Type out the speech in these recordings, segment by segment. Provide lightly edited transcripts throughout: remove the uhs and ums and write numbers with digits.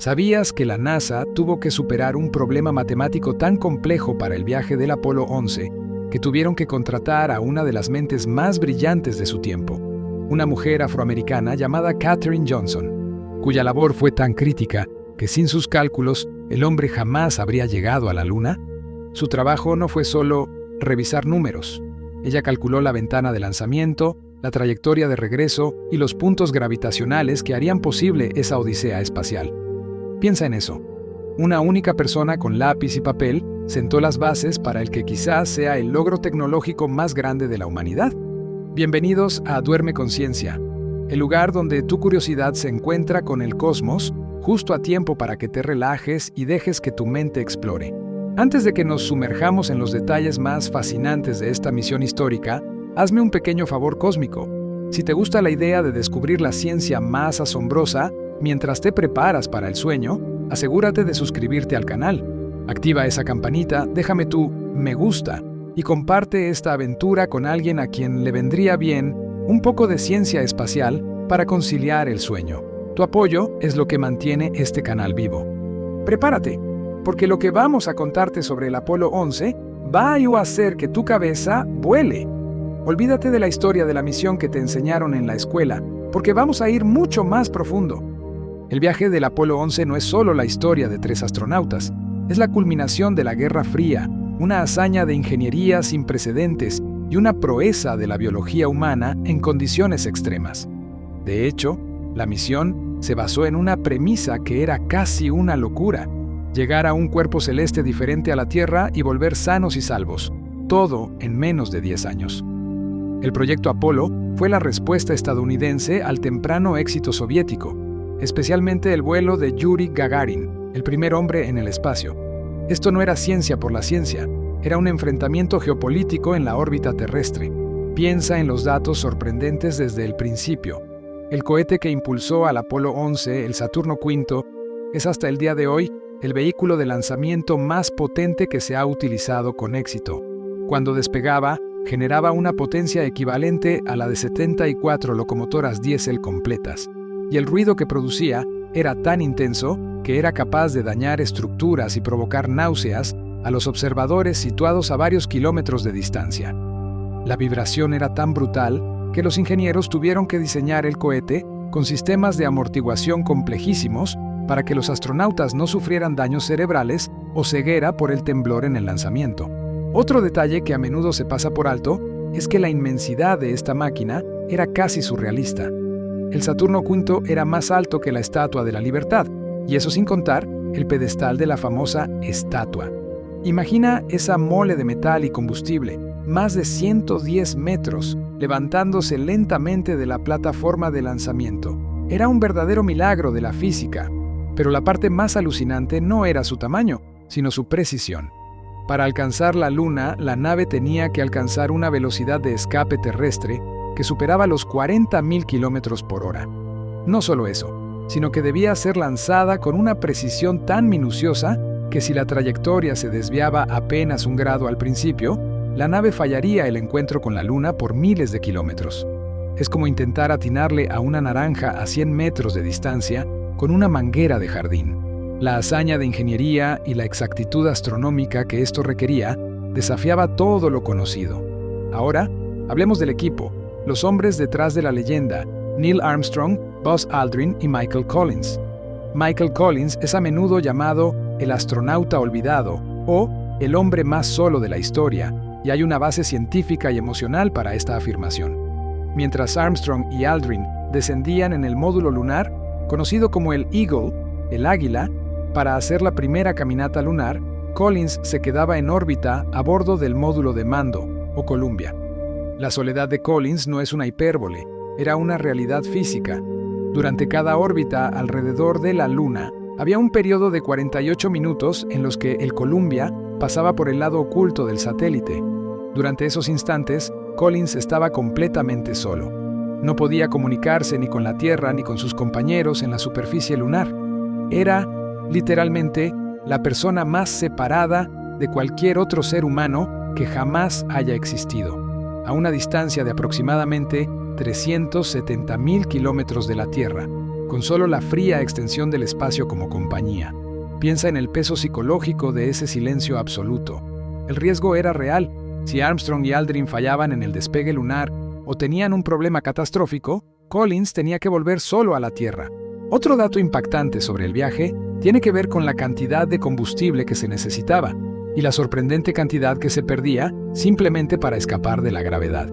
¿Sabías que la NASA tuvo que superar un problema matemático tan complejo para el viaje del Apolo 11 que tuvieron que contratar a una de las mentes más brillantes de su tiempo, una mujer afroamericana llamada Katherine Johnson, cuya labor fue tan crítica que sin sus cálculos el hombre jamás habría llegado a la Luna? Su trabajo no fue solo revisar números. Ella calculó la ventana de lanzamiento, la trayectoria de regreso y los puntos gravitacionales que harían posible esa odisea espacial. Piensa en eso. Una única persona con lápiz y papel sentó las bases para el que quizás sea el logro tecnológico más grande de la humanidad. Bienvenidos a Duerme Conciencia, el lugar donde tu curiosidad se encuentra con el cosmos, justo a tiempo para que te relajes y dejes que tu mente explore. Antes de que nos sumerjamos en los detalles más fascinantes de esta misión histórica, hazme un pequeño favor cósmico. Si te gusta la idea de descubrir la ciencia más asombrosa, mientras te preparas para el sueño, asegúrate de suscribirte al canal. Activa esa campanita, déjame tu me gusta y comparte esta aventura con alguien a quien le vendría bien un poco de ciencia espacial para conciliar el sueño. Tu apoyo es lo que mantiene este canal vivo. Prepárate, porque lo que vamos a contarte sobre el Apolo 11 va a hacer que tu cabeza vuele. Olvídate de la historia de la misión que te enseñaron en la escuela, porque vamos a ir mucho más profundo. El viaje del Apolo 11 no es solo la historia de 3 astronautas, es la culminación de la Guerra Fría, una hazaña de ingeniería sin precedentes y una proeza de la biología humana en condiciones extremas. De hecho, la misión se basó en una premisa que era casi una locura: llegar a un cuerpo celeste diferente a la Tierra y volver sanos y salvos, todo en menos de 10 años. El proyecto Apolo fue la respuesta estadounidense al temprano éxito soviético, especialmente el vuelo de Yuri Gagarin, el primer hombre en el espacio. Esto no era ciencia por la ciencia, era un enfrentamiento geopolítico en la órbita terrestre. Piensa en los datos sorprendentes desde el principio. El cohete que impulsó al Apolo 11, el Saturno V, es hasta el día de hoy el vehículo de lanzamiento más potente que se ha utilizado con éxito. Cuando despegaba, generaba una potencia equivalente a la de 74 locomotoras diésel completas, y el ruido que producía era tan intenso que era capaz de dañar estructuras y provocar náuseas a los observadores situados a varios kilómetros de distancia. La vibración era tan brutal que los ingenieros tuvieron que diseñar el cohete con sistemas de amortiguación complejísimos para que los astronautas no sufrieran daños cerebrales o ceguera por el temblor en el lanzamiento. Otro detalle que a menudo se pasa por alto es que la inmensidad de esta máquina era casi surrealista. El Saturno V era más alto que la Estatua de la Libertad, y eso sin contar el pedestal de la famosa estatua. Imagina esa mole de metal y combustible, más de 110 metros, levantándose lentamente de la plataforma de lanzamiento. Era un verdadero milagro de la física, pero la parte más alucinante no era su tamaño, sino su precisión. Para alcanzar la Luna, la nave tenía que alcanzar una velocidad de escape terrestre que superaba los 40.000 kilómetros por hora. No solo eso, sino que debía ser lanzada con una precisión tan minuciosa que si la trayectoria se desviaba apenas 1 grado al principio, la nave fallaría el encuentro con la Luna por miles de kilómetros. Es como intentar atinarle a una naranja a 100 metros de distancia con una manguera de jardín. La hazaña de ingeniería y la exactitud astronómica que esto requería desafiaba todo lo conocido. Ahora, hablemos del equipo, los hombres detrás de la leyenda: Neil Armstrong, Buzz Aldrin y Michael Collins. Michael Collins es a menudo llamado el astronauta olvidado o el hombre más solo de la historia, y hay una base científica y emocional para esta afirmación. Mientras Armstrong y Aldrin descendían en el módulo lunar, conocido como el Eagle, el águila, para hacer la primera caminata lunar, Collins se quedaba en órbita a bordo del módulo de mando, o Columbia. La soledad de Collins no es una hipérbole, era una realidad física. Durante cada órbita alrededor de la Luna, había un periodo de 48 minutos en los que el Columbia pasaba por el lado oculto del satélite. Durante esos instantes, Collins estaba completamente solo. No podía comunicarse ni con la Tierra ni con sus compañeros en la superficie lunar. Era, literalmente, la persona más separada de cualquier otro ser humano que jamás haya existido, a una distancia de aproximadamente 370.000 kilómetros de la Tierra, con solo la fría extensión del espacio como compañía. Piensa en el peso psicológico de ese silencio absoluto. El riesgo era real. Si Armstrong y Aldrin fallaban en el despegue lunar o tenían un problema catastrófico, Collins tenía que volver solo a la Tierra. Otro dato impactante sobre el viaje tiene que ver con la cantidad de combustible que se necesitaba y la sorprendente cantidad que se perdía simplemente para escapar de la gravedad.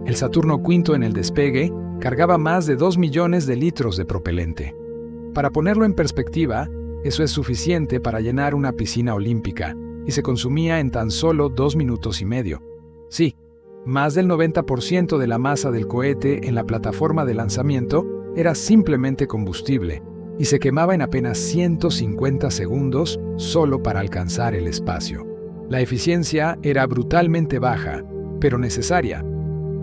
El Saturno V en el despegue cargaba más de 2 millones de litros de propelente. Para ponerlo en perspectiva, eso es suficiente para llenar una piscina olímpica y se consumía en tan solo 2 minutos y medio. Sí, más del 90% de la masa del cohete en la plataforma de lanzamiento era simplemente combustible y se quemaba en apenas 150 segundos solo para alcanzar el espacio. La eficiencia era brutalmente baja, pero necesaria.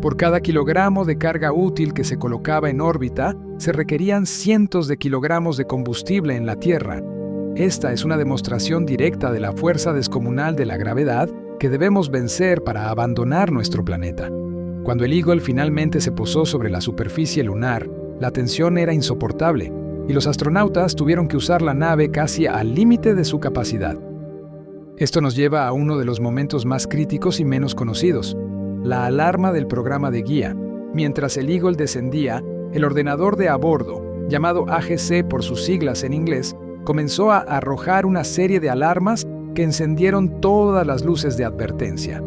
Por cada kilogramo de carga útil que se colocaba en órbita, se requerían cientos de kilogramos de combustible en la Tierra. Esta es una demostración directa de la fuerza descomunal de la gravedad que debemos vencer para abandonar nuestro planeta. Cuando el Eagle finalmente se posó sobre la superficie lunar, la tensión era insoportable y los astronautas tuvieron que usar la nave casi al límite de su capacidad. Esto nos lleva a uno de los momentos más críticos y menos conocidos, la alarma del programa de guía. Mientras el Eagle descendía, el ordenador de a bordo, llamado AGC por sus siglas en inglés, comenzó a arrojar una serie de alarmas que encendieron todas las luces de advertencia.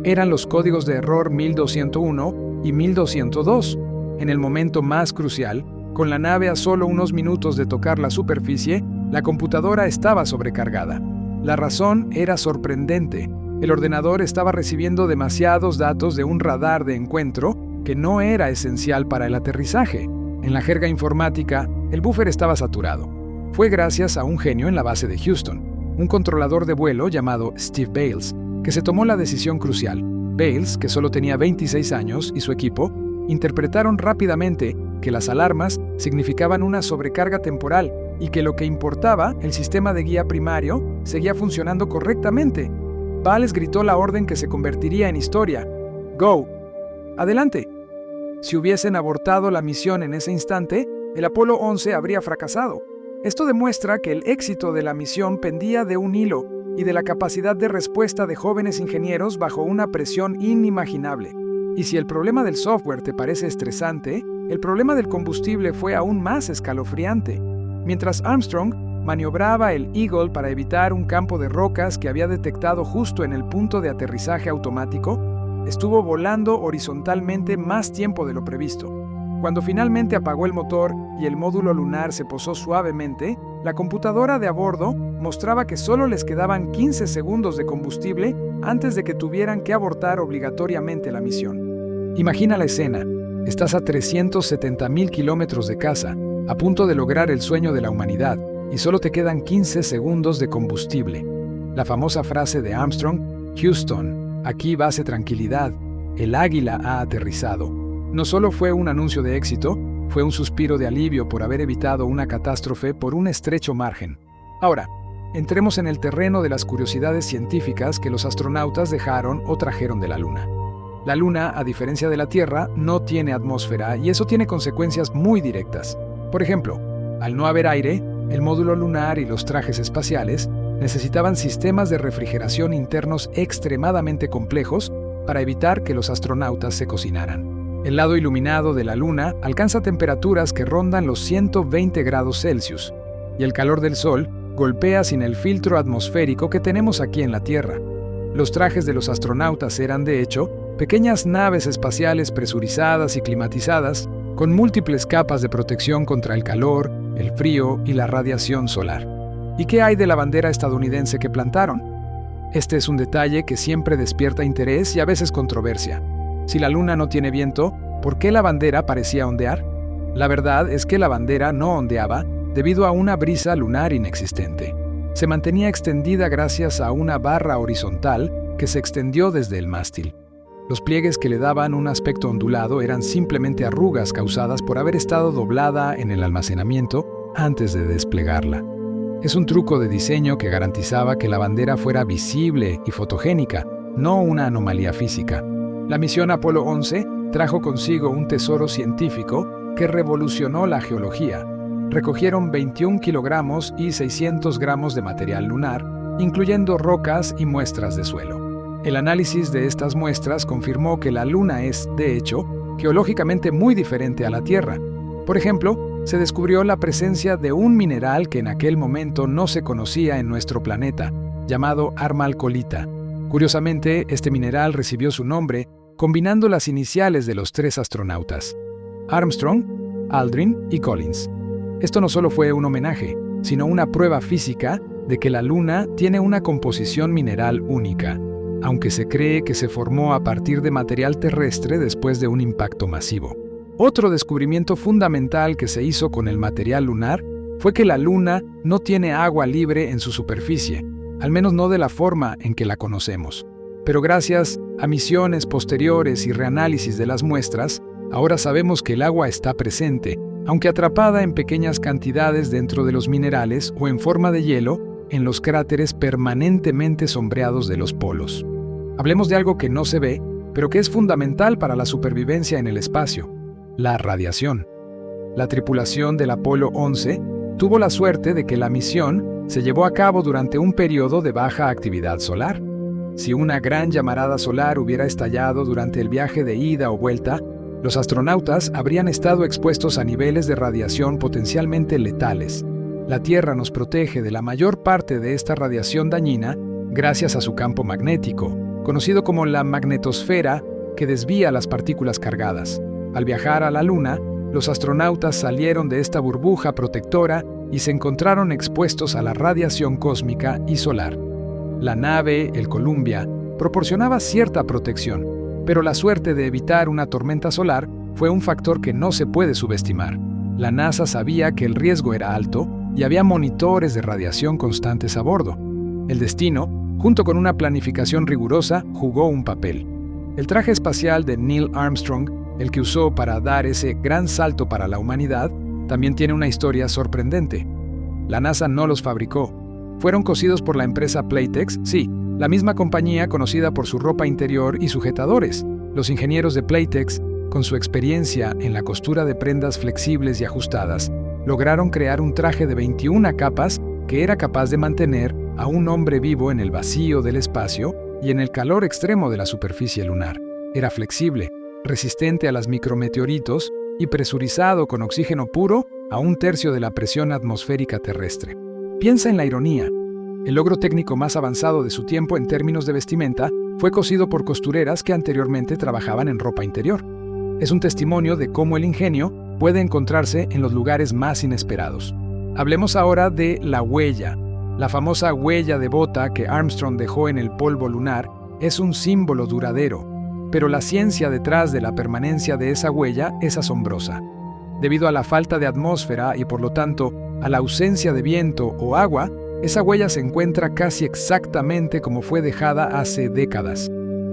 Eran los códigos de error 1201 y 1202. En el momento más crucial, con la nave a solo unos minutos de tocar la superficie, la computadora estaba sobrecargada. La razón era sorprendente. El ordenador estaba recibiendo demasiados datos de un radar de encuentro que no era esencial para el aterrizaje. En la jerga informática, el buffer estaba saturado. Fue gracias a un genio en la base de Houston, un controlador de vuelo llamado Steve Bales, que se tomó la decisión crucial. Bales, que solo tenía 26 años, y su equipo, interpretaron rápidamente que las alarmas significaban una sobrecarga temporal y que lo que importaba, el sistema de guía primario, seguía funcionando correctamente. Bales gritó la orden que se convertiría en historia. ¡Go! ¡Adelante! Si hubiesen abortado la misión en ese instante, el Apolo 11 habría fracasado. Esto demuestra que el éxito de la misión pendía de un hilo y de la capacidad de respuesta de jóvenes ingenieros bajo una presión inimaginable. Y si el problema del software te parece estresante, el problema del combustible fue aún más escalofriante. Mientras Armstrong maniobraba el Eagle para evitar un campo de rocas que había detectado justo en el punto de aterrizaje automático, estuvo volando horizontalmente más tiempo de lo previsto. Cuando finalmente apagó el motor y el módulo lunar se posó suavemente, la computadora de a bordo mostraba que solo les quedaban 15 segundos de combustible antes de que tuvieran que abortar obligatoriamente la misión. Imagina la escena. Estás a 370.000 kilómetros de casa, a punto de lograr el sueño de la humanidad, y solo te quedan 15 segundos de combustible. La famosa frase de Armstrong, Houston, aquí base tranquilidad, el águila ha aterrizado. No solo fue un anuncio de éxito, fue un suspiro de alivio por haber evitado una catástrofe por un estrecho margen. Ahora, entremos en el terreno de las curiosidades científicas que los astronautas dejaron o trajeron de la Luna. La Luna, a diferencia de la Tierra, no tiene atmósfera y eso tiene consecuencias muy directas. Por ejemplo, al no haber aire, el módulo lunar y los trajes espaciales necesitaban sistemas de refrigeración internos extremadamente complejos para evitar que los astronautas se cocinaran. El lado iluminado de la Luna alcanza temperaturas que rondan los 120 grados Celsius, y el calor del Sol golpea sin el filtro atmosférico que tenemos aquí en la Tierra. Los trajes de los astronautas eran, de hecho, pequeñas naves espaciales presurizadas y climatizadas, con múltiples capas de protección contra el calor, el frío y la radiación solar. ¿Y qué hay de la bandera estadounidense que plantaron? Este es un detalle que siempre despierta interés y a veces controversia. Si la Luna no tiene viento, ¿por qué la bandera parecía ondear? La verdad es que la bandera no ondeaba debido a una brisa lunar inexistente. Se mantenía extendida gracias a una barra horizontal que se extendió desde el mástil. Los pliegues que le daban un aspecto ondulado eran simplemente arrugas causadas por haber estado doblada en el almacenamiento antes de desplegarla. Es un truco de diseño que garantizaba que la bandera fuera visible y fotogénica, no una anomalía física. La misión Apolo 11 trajo consigo un tesoro científico que revolucionó la geología. recogieron 21 kilogramos y 600 gramos de material lunar, incluyendo rocas y muestras de suelo. El análisis de estas muestras confirmó que la Luna es, de hecho, geológicamente muy diferente a la Tierra. Por ejemplo, se descubrió la presencia de un mineral que en aquel momento no se conocía en nuestro planeta, llamado armalcolita. Curiosamente, este mineral recibió su nombre combinando las iniciales de los 3 astronautas: Armstrong, Aldrin y Collins. Esto no solo fue un homenaje, sino una prueba física de que la Luna tiene una composición mineral única, aunque se cree que se formó a partir de material terrestre después de un impacto masivo. Otro descubrimiento fundamental que se hizo con el material lunar fue que la Luna no tiene agua libre en su superficie, al menos no de la forma en que la conocemos. Pero gracias a misiones posteriores y reanálisis de las muestras, ahora sabemos que el agua está presente, aunque atrapada en pequeñas cantidades dentro de los minerales o en forma de hielo en los cráteres permanentemente sombreados de los polos. Hablemos de algo que no se ve, pero que es fundamental para la supervivencia en el espacio: la radiación. La tripulación del Apolo 11 tuvo la suerte de que la misión se llevó a cabo durante un periodo de baja actividad solar. Si una gran llamarada solar hubiera estallado durante el viaje de ida o vuelta, los astronautas habrían estado expuestos a niveles de radiación potencialmente letales. La Tierra nos protege de la mayor parte de esta radiación dañina gracias a su campo magnético, conocido como la magnetosfera, que desvía las partículas cargadas. Al viajar a la Luna, los astronautas salieron de esta burbuja protectora y se encontraron expuestos a la radiación cósmica y solar. La nave, el Columbia, proporcionaba cierta protección, pero la suerte de evitar una tormenta solar fue un factor que no se puede subestimar. La NASA sabía que el riesgo era alto y había monitores de radiación constantes a bordo. El destino, junto con una planificación rigurosa, jugó un papel. El traje espacial de Neil Armstrong, el que usó para dar ese gran salto para la humanidad, también tiene una historia sorprendente. La NASA no los fabricó. Fueron cosidos por la empresa Playtex, sí, la misma compañía conocida por su ropa interior y sujetadores. Los ingenieros de Playtex, con su experiencia en la costura de prendas flexibles y ajustadas, lograron crear un traje de 21 capas que era capaz de mantener a un hombre vivo en el vacío del espacio y en el calor extremo de la superficie lunar. Era flexible, resistente a los micrometeoritos y presurizado con oxígeno puro a 1/3 de la presión atmosférica terrestre. Piensa en la ironía. El logro técnico más avanzado de su tiempo en términos de vestimenta fue cosido por costureras que anteriormente trabajaban en ropa interior. Es un testimonio de cómo el ingenio puede encontrarse en los lugares más inesperados. Hablemos ahora de la huella. La famosa huella de bota que Armstrong dejó en el polvo lunar es un símbolo duradero, pero la ciencia detrás de la permanencia de esa huella es asombrosa. Debido a la falta de atmósfera y por lo tanto a la ausencia de viento o agua, esa huella se encuentra casi exactamente como fue dejada hace décadas.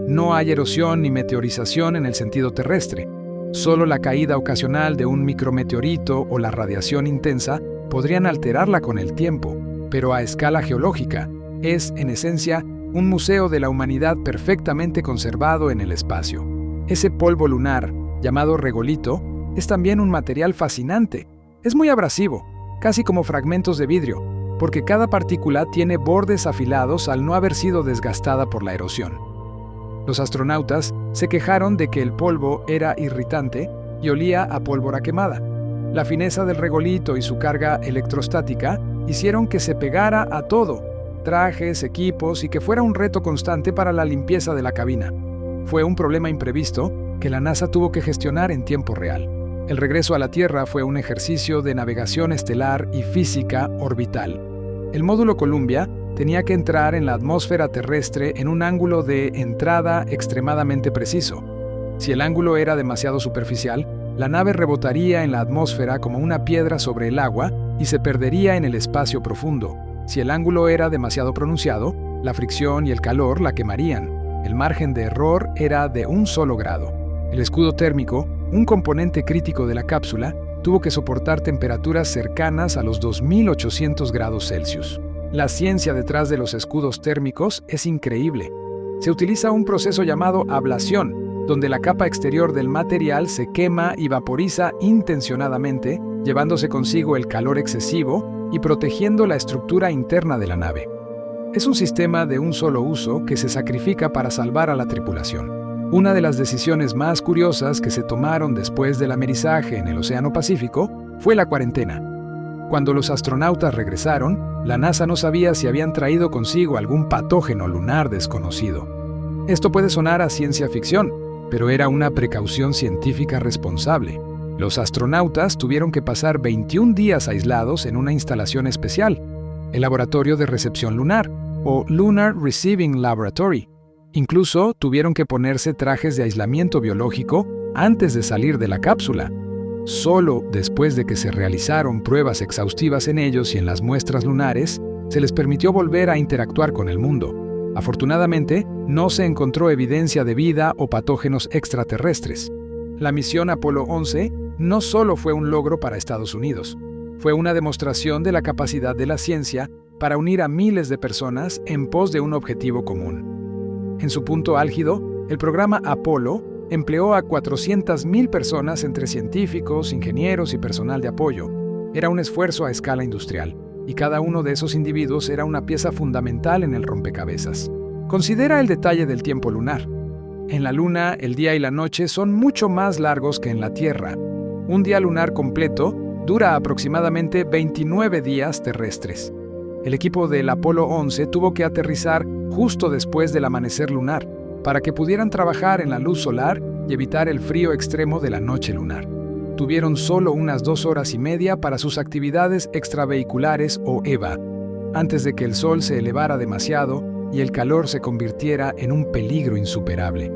No hay erosión ni meteorización en el sentido terrestre. Solo la caída ocasional de un micrometeorito o la radiación intensa podrían alterarla con el tiempo, pero a escala geológica es, en esencia, un museo de la humanidad perfectamente conservado en el espacio. Ese polvo lunar, llamado regolito, es también un material fascinante. Es muy abrasivo, casi como fragmentos de vidrio, porque cada partícula tiene bordes afilados al no haber sido desgastada por la erosión. Los astronautas se quejaron de que el polvo era irritante y olía a pólvora quemada. La fineza del regolito y su carga electrostática hicieron que se pegara a todo, trajes, equipos, y que fuera un reto constante para la limpieza de la cabina. Fue un problema imprevisto que la NASA tuvo que gestionar en tiempo real. El regreso a la Tierra fue un ejercicio de navegación estelar y física orbital. El módulo Columbia tenía que entrar en la atmósfera terrestre en un ángulo de entrada extremadamente preciso. Si el ángulo era demasiado superficial, la nave rebotaría en la atmósfera como una piedra sobre el agua y se perdería en el espacio profundo. Si el ángulo era demasiado pronunciado, la fricción y el calor la quemarían. El margen de error era de 1 solo grado. El escudo térmico, un componente crítico de la cápsula, tuvo que soportar temperaturas cercanas a los 2800 grados Celsius. La ciencia detrás de los escudos térmicos es increíble. Se utiliza un proceso llamado ablación, donde la capa exterior del material se quema y vaporiza intencionadamente llevándose consigo el calor excesivo y protegiendo la estructura interna de la nave. Es un sistema de un solo uso que se sacrifica para salvar a la tripulación. Una de las decisiones más curiosas que se tomaron después del amerizaje en el Océano Pacífico fue la cuarentena. Cuando los astronautas regresaron, la NASA no sabía si habían traído consigo algún patógeno lunar desconocido. Esto puede sonar a ciencia ficción, pero era una precaución científica responsable. Los astronautas tuvieron que pasar 21 días aislados en una instalación especial, el Laboratorio de Recepción Lunar, o Lunar Receiving Laboratory. Incluso tuvieron que ponerse trajes de aislamiento biológico antes de salir de la cápsula. Solo después de que se realizaron pruebas exhaustivas en ellos y en las muestras lunares, se les permitió volver a interactuar con el mundo. Afortunadamente, no se encontró evidencia de vida o patógenos extraterrestres. La misión Apolo 11 no solo fue un logro para Estados Unidos, fue una demostración de la capacidad de la ciencia para unir a miles de personas en pos de un objetivo común. En su punto álgido, el programa Apolo empleó a 400,000 personas entre científicos, ingenieros y personal de apoyo. Era un esfuerzo a escala industrial, y cada uno de esos individuos era una pieza fundamental en el rompecabezas. Considera el detalle del tiempo lunar. En la Luna, el día y la noche son mucho más largos que en la Tierra. Un día lunar completo dura aproximadamente 29 días terrestres. El equipo del Apolo 11 tuvo que aterrizar justo después del amanecer lunar, para que pudieran trabajar en la luz solar y evitar el frío extremo de la noche lunar. Tuvieron solo unas 2 horas y media para sus actividades extravehiculares o EVA, antes de que el sol se elevara demasiado y el calor se convirtiera en un peligro insuperable.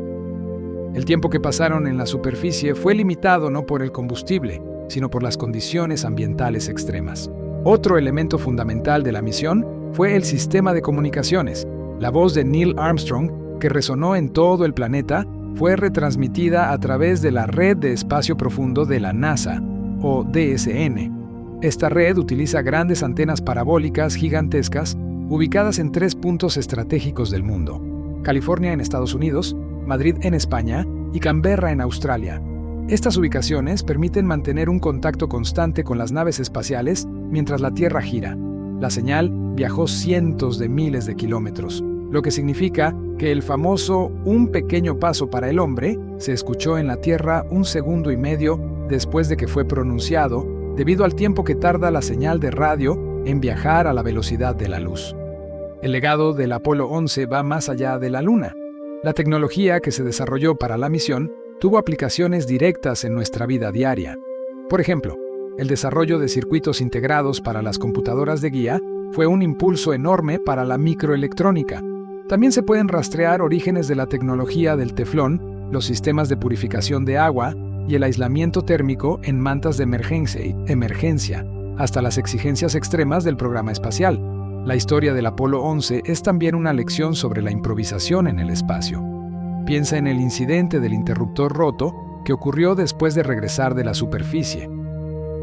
El tiempo que pasaron en la superficie fue limitado no por el combustible, sino por las condiciones ambientales extremas. Otro elemento fundamental de la misión fue el sistema de comunicaciones. La voz de Neil Armstrong, que resonó en todo el planeta, fue retransmitida a través de la Red de Espacio Profundo de la NASA, o DSN. Esta red utiliza grandes antenas parabólicas gigantescas ubicadas en 3 puntos estratégicos del mundo: California en Estados Unidos, Madrid en España y Canberra en Australia. Estas ubicaciones permiten mantener un contacto constante con las naves espaciales mientras la Tierra gira. La señal viajó cientos de miles de kilómetros, lo que significa que el famoso "un pequeño paso para el hombre" se escuchó en la Tierra 1,5 segundos después de que fue pronunciado, debido al tiempo que tarda la señal de radio en viajar a la velocidad de la luz. El legado del Apolo 11 va más allá de la Luna. La tecnología que se desarrolló para la misión tuvo aplicaciones directas en nuestra vida diaria. Por ejemplo, el desarrollo de circuitos integrados para las computadoras de guía fue un impulso enorme para la microelectrónica. También se pueden rastrear orígenes de la tecnología del teflón, los sistemas de purificación de agua y el aislamiento térmico en mantas de emergencia, hasta las exigencias extremas del programa espacial. La historia del Apolo 11 es también una lección sobre la improvisación en el espacio. Piensa en el incidente del interruptor roto que ocurrió después de regresar de la superficie.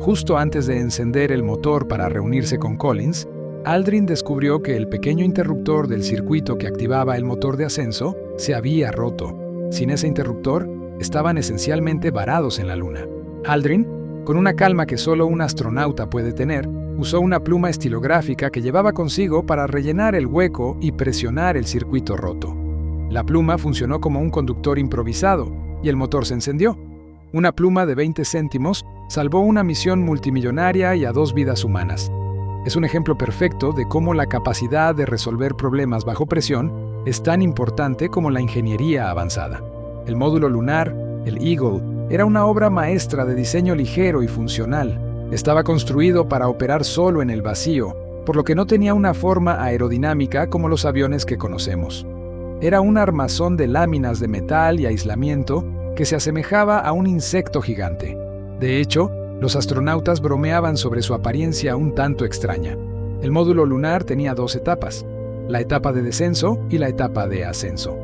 Justo antes de encender el motor para reunirse con Collins, Aldrin descubrió que el pequeño interruptor del circuito que activaba el motor de ascenso se había roto. Sin ese interruptor, estaban esencialmente varados en la Luna. Aldrin, con una calma que solo un astronauta puede tener, usó una pluma estilográfica que llevaba consigo para rellenar el hueco y presionar el circuito roto. La pluma funcionó como un conductor improvisado y el motor se encendió. Una pluma de 20 céntimos salvó una misión multimillonaria y a 2 vidas humanas. Es un ejemplo perfecto de cómo la capacidad de resolver problemas bajo presión es tan importante como la ingeniería avanzada. El módulo lunar, el Eagle, era una obra maestra de diseño ligero y funcional. Estaba construido para operar solo en el vacío, por lo que no tenía una forma aerodinámica como los aviones que conocemos. Era un armazón de láminas de metal y aislamiento que se asemejaba a un insecto gigante. De hecho, los astronautas bromeaban sobre su apariencia un tanto extraña. El módulo lunar tenía 2 etapas: la etapa de descenso y la etapa de ascenso.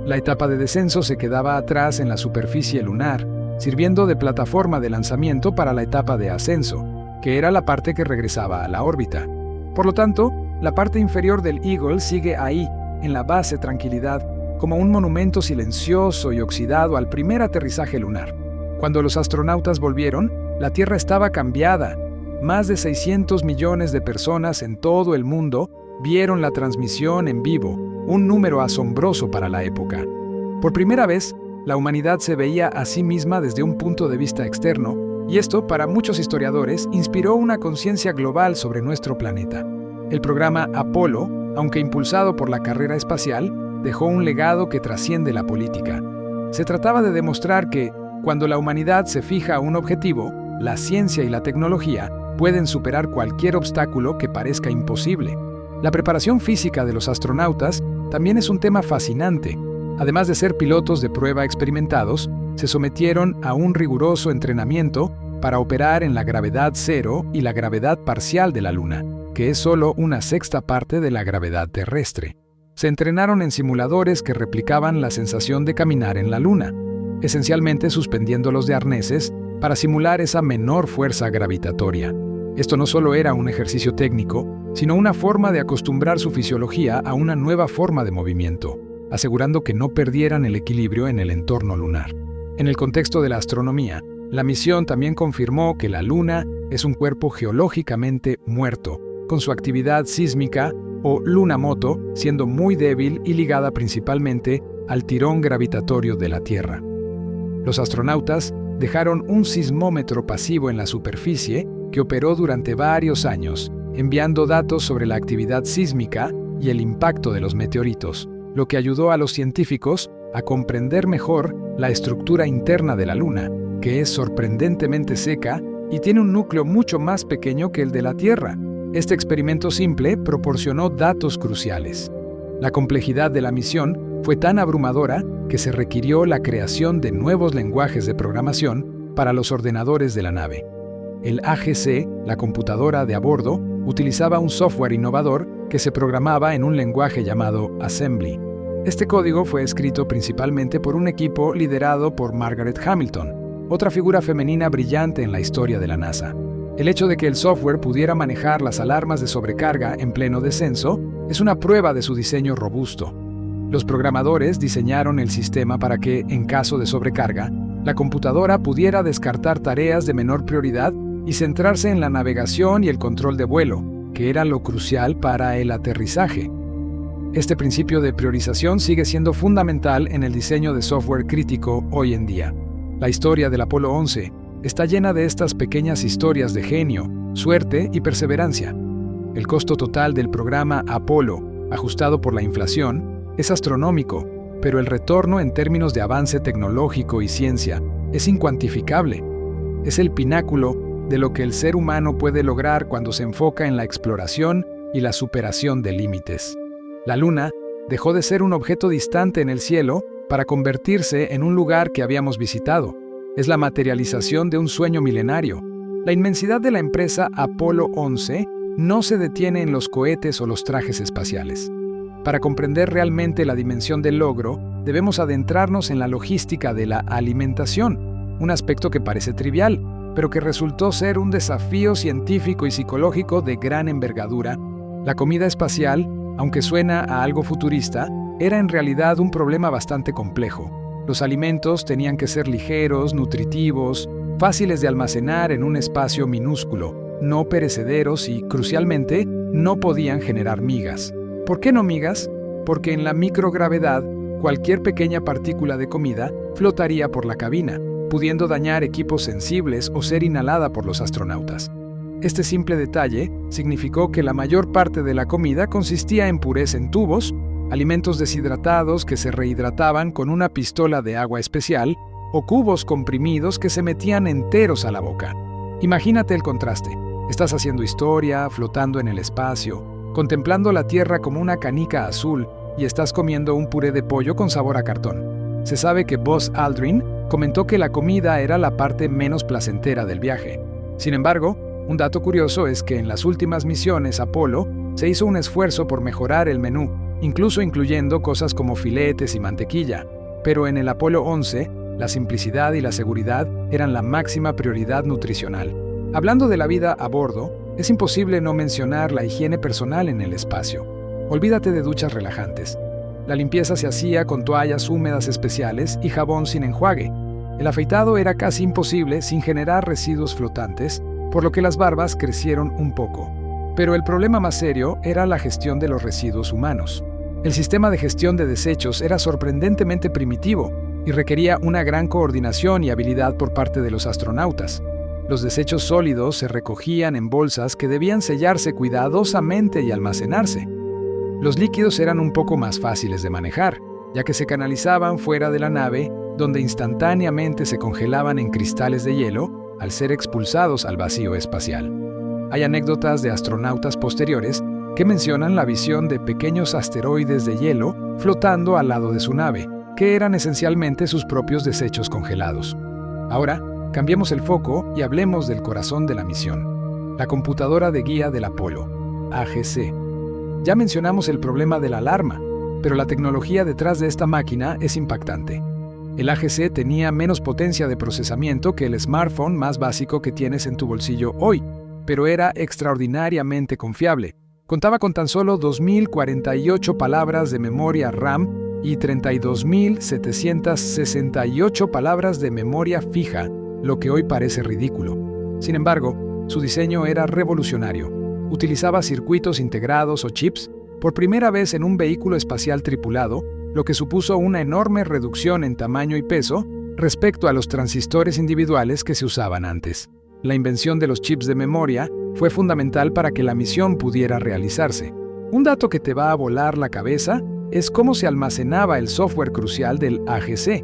La etapa de descenso se quedaba atrás en la superficie lunar, sirviendo de plataforma de lanzamiento para la etapa de ascenso, que era la parte que regresaba a la órbita. Por lo tanto, la parte inferior del Eagle sigue ahí, en la base Tranquilidad, como un monumento silencioso y oxidado al primer aterrizaje lunar. Cuando los astronautas volvieron, la Tierra estaba cambiada. Más de 600 millones de personas en todo el mundo vieron la transmisión en vivo, un número asombroso para la época. Por primera vez, la humanidad se veía a sí misma desde un punto de vista externo, y esto, para muchos historiadores, inspiró una conciencia global sobre nuestro planeta. El programa Apolo, aunque impulsado por la carrera espacial, dejó un legado que trasciende la política. Se trataba de demostrar que, cuando la humanidad se fija un objetivo, la ciencia y la tecnología pueden superar cualquier obstáculo que parezca imposible. La preparación física de los astronautas también es un tema fascinante. Además de ser pilotos de prueba experimentados, se sometieron a un riguroso entrenamiento para operar en la gravedad cero y la gravedad parcial de la Luna, que es solo una sexta parte de la gravedad terrestre. Se entrenaron en simuladores que replicaban la sensación de caminar en la Luna, esencialmente suspendiéndolos de arneses para simular esa menor fuerza gravitatoria. Esto no solo era un ejercicio técnico, sino una forma de acostumbrar su fisiología a una nueva forma de movimiento, asegurando que no perdieran el equilibrio en el entorno lunar. En el contexto de la astronomía, la misión también confirmó que la Luna es un cuerpo geológicamente muerto, con su actividad sísmica o lunamoto siendo muy débil y ligada principalmente al tirón gravitatorio de la Tierra. Los astronautas dejaron un sismómetro pasivo en la superficie que operó durante varios años, enviando datos sobre la actividad sísmica y el impacto de los meteoritos, lo que ayudó a los científicos a comprender mejor la estructura interna de la Luna, que es sorprendentemente seca y tiene un núcleo mucho más pequeño que el de la Tierra. Este experimento simple proporcionó datos cruciales. La complejidad de la misión fue tan abrumadora que se requirió la creación de nuevos lenguajes de programación para los ordenadores de la nave. El AGC, la computadora de a bordo, utilizaba un software innovador que se programaba en un lenguaje llamado Assembly. Este código fue escrito principalmente por un equipo liderado por Margaret Hamilton, otra figura femenina brillante en la historia de la NASA. El hecho de que el software pudiera manejar las alarmas de sobrecarga en pleno descenso es una prueba de su diseño robusto. Los programadores diseñaron el sistema para que, en caso de sobrecarga, la computadora pudiera descartar tareas de menor prioridad y centrarse en la navegación y el control de vuelo, que era lo crucial para el aterrizaje. Este principio de priorización sigue siendo fundamental en el diseño de software crítico hoy en día. La historia del Apolo 11 está llena de estas pequeñas historias de genio, suerte y perseverancia. El costo total del programa Apolo, ajustado por la inflación, es astronómico, pero el retorno en términos de avance tecnológico y ciencia es incuantificable. Es el pináculo de lo que el ser humano puede lograr cuando se enfoca en la exploración y la superación de límites. La Luna dejó de ser un objeto distante en el cielo para convertirse en un lugar que habíamos visitado. Es la materialización de un sueño milenario. La inmensidad de la empresa Apolo 11 no se detiene en los cohetes o los trajes espaciales. Para comprender realmente la dimensión del logro, debemos adentrarnos en la logística de la alimentación, un aspecto que parece trivial, pero que resultó ser un desafío científico y psicológico de gran envergadura. La comida espacial, aunque suena a algo futurista, era en realidad un problema bastante complejo. Los alimentos tenían que ser ligeros, nutritivos, fáciles de almacenar en un espacio minúsculo, no perecederos y, crucialmente, no podían generar migas. ¿Por qué no migas? Porque en la microgravedad, cualquier pequeña partícula de comida flotaría por la cabina, pudiendo dañar equipos sensibles o ser inhalada por los astronautas. Este simple detalle significó que la mayor parte de la comida consistía en purés en tubos, alimentos deshidratados que se rehidrataban con una pistola de agua especial o cubos comprimidos que se metían enteros a la boca. Imagínate el contraste. Estás haciendo historia, flotando en el espacio, contemplando la Tierra como una canica azul y estás comiendo un puré de pollo con sabor a cartón. Se sabe que Buzz Aldrin comentó que la comida era la parte menos placentera del viaje. Sin embargo, un dato curioso es que en las últimas misiones Apolo se hizo un esfuerzo por mejorar el menú, incluso incluyendo cosas como filetes y mantequilla. Pero en el Apolo 11, la simplicidad y la seguridad eran la máxima prioridad nutricional. Hablando de la vida a bordo, es imposible no mencionar la higiene personal en el espacio. Olvídate de duchas relajantes. La limpieza se hacía con toallas húmedas especiales y jabón sin enjuague. El afeitado era casi imposible sin generar residuos flotantes, por lo que las barbas crecieron un poco. Pero el problema más serio era la gestión de los residuos humanos. El sistema de gestión de desechos era sorprendentemente primitivo y requería una gran coordinación y habilidad por parte de los astronautas. Los desechos sólidos se recogían en bolsas que debían sellarse cuidadosamente y almacenarse. Los líquidos eran un poco más fáciles de manejar, ya que se canalizaban fuera de la nave, donde instantáneamente se congelaban en cristales de hielo al ser expulsados al vacío espacial. Hay anécdotas de astronautas posteriores que mencionan la visión de pequeños asteroides de hielo flotando al lado de su nave, que eran esencialmente sus propios desechos congelados. Ahora, cambiemos el foco y hablemos del corazón de la misión, la computadora de guía del Apolo, AGC. Ya mencionamos el problema de la alarma, pero la tecnología detrás de esta máquina es impactante. El AGC tenía menos potencia de procesamiento que el smartphone más básico que tienes en tu bolsillo hoy, pero era extraordinariamente confiable. Contaba con tan solo 2.048 palabras de memoria RAM y 32.768 palabras de memoria fija, lo que hoy parece ridículo. Sin embargo, su diseño era revolucionario. Utilizaba circuitos integrados o chips por primera vez en un vehículo espacial tripulado, lo que supuso una enorme reducción en tamaño y peso respecto a los transistores individuales que se usaban antes. La invención de los chips de memoria fue fundamental para que la misión pudiera realizarse. Un dato que te va a volar la cabeza es cómo se almacenaba el software crucial del AGC.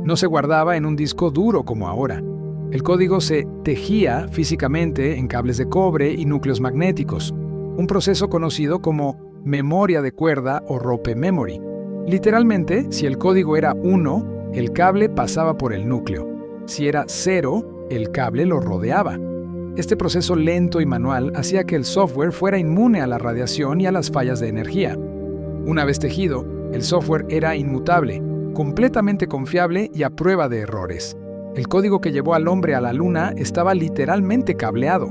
No se guardaba en un disco duro como ahora. El código se tejía físicamente en cables de cobre y núcleos magnéticos, un proceso conocido como memoria de cuerda o rope memory. Literalmente, si el código era 1, el cable pasaba por el núcleo. Si era 0, el cable lo rodeaba. Este proceso lento y manual hacía que el software fuera inmune a la radiación y a las fallas de energía. Una vez tejido, el software era inmutable, completamente confiable y a prueba de errores. El código que llevó al hombre a la Luna estaba literalmente cableado.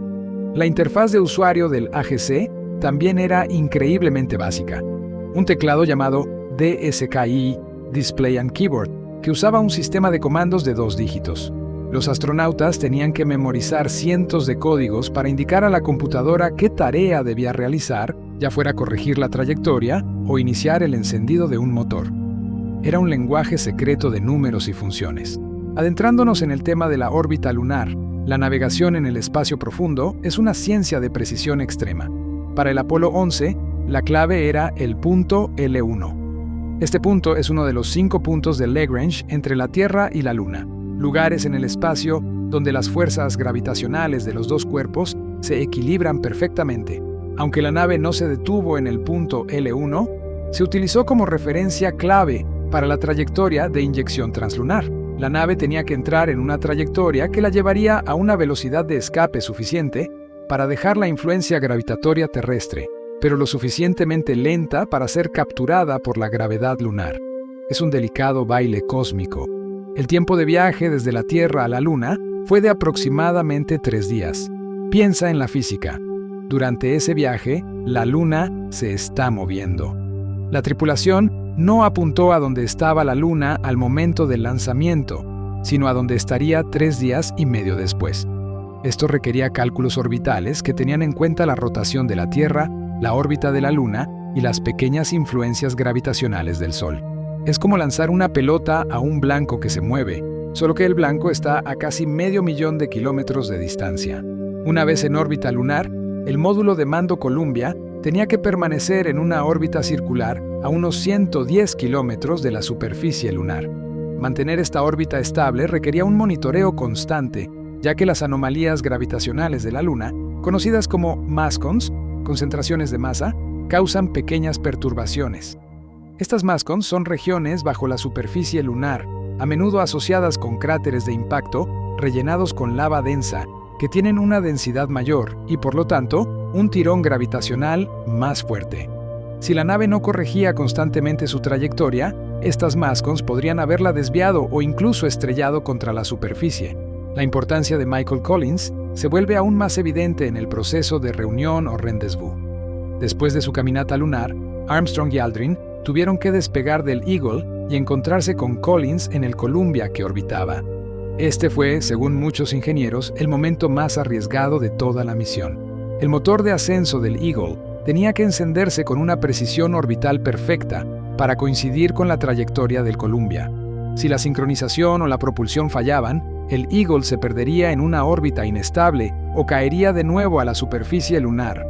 La interfaz de usuario del AGC también era increíblemente básica. Un teclado llamado DSKY, Display and Keyboard, que usaba un sistema de comandos de 2 dígitos. Los astronautas tenían que memorizar cientos de códigos para indicar a la computadora qué tarea debía realizar, ya fuera corregir la trayectoria o iniciar el encendido de un motor. Era un lenguaje secreto de números y funciones. Adentrándonos en el tema de la órbita lunar, la navegación en el espacio profundo es una ciencia de precisión extrema. Para el Apolo 11, la clave era el punto L1. Este punto es uno de los 5 puntos de Lagrange entre la Tierra y la Luna, lugares en el espacio donde las fuerzas gravitacionales de los dos cuerpos se equilibran perfectamente. Aunque la nave no se detuvo en el punto L1, se utilizó como referencia clave para la trayectoria de inyección translunar. La nave tenía que entrar en una trayectoria que la llevaría a una velocidad de escape suficiente para dejar la influencia gravitatoria terrestre, pero lo suficientemente lenta para ser capturada por la gravedad lunar. Es un delicado baile cósmico. El tiempo de viaje desde la Tierra a la Luna fue de aproximadamente 3 días. Piensa en la física. Durante ese viaje, la Luna se está moviendo. La tripulación no apuntó a donde estaba la Luna al momento del lanzamiento, sino a donde estaría 3 días y medio después. Esto requería cálculos orbitales que tenían en cuenta la rotación de la Tierra, la órbita de la Luna y las pequeñas influencias gravitacionales del Sol. Es como lanzar una pelota a un blanco que se mueve, solo que el blanco está a casi 500.000 de kilómetros de distancia. Una vez en órbita lunar, el módulo de mando Columbia tenía que permanecer en una órbita circular a unos 110 kilómetros de la superficie lunar. Mantener esta órbita estable requería un monitoreo constante, ya que las anomalías gravitacionales de la Luna, conocidas como mascons, concentraciones de masa, causan pequeñas perturbaciones. Estas mascons son regiones bajo la superficie lunar, a menudo asociadas con cráteres de impacto rellenados con lava densa, que tienen una densidad mayor y, por lo tanto, un tirón gravitacional más fuerte. Si la nave no corregía constantemente su trayectoria, estas mascons podrían haberla desviado o incluso estrellado contra la superficie. La importancia de Michael Collins se vuelve aún más evidente en el proceso de reunión o rendezvous. Después de su caminata lunar, Armstrong y Aldrin tuvieron que despegar del Eagle y encontrarse con Collins en el Columbia que orbitaba. Este fue, según muchos ingenieros, el momento más arriesgado de toda la misión. El motor de ascenso del Eagle tenía que encenderse con una precisión orbital perfecta para coincidir con la trayectoria del Columbia. Si la sincronización o la propulsión fallaban, el Eagle se perdería en una órbita inestable o caería de nuevo a la superficie lunar.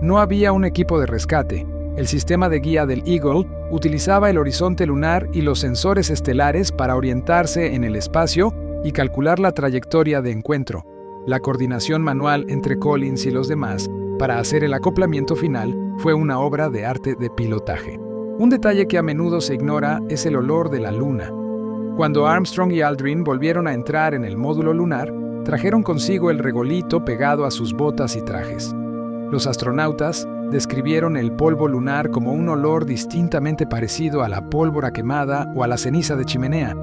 No había un equipo de rescate. El sistema de guía del Eagle utilizaba el horizonte lunar y los sensores estelares para orientarse en el espacio y calcular la trayectoria de encuentro. La coordinación manual entre Collins y los demás para hacer el acoplamiento final fue una obra de arte de pilotaje. Un detalle que a menudo se ignora es el olor de la luna. Cuando Armstrong y Aldrin volvieron a entrar en el módulo lunar, trajeron consigo el regolito pegado a sus botas y trajes. Los astronautas describieron el polvo lunar como un olor distintamente parecido a la pólvora quemada o a la ceniza de chimenea.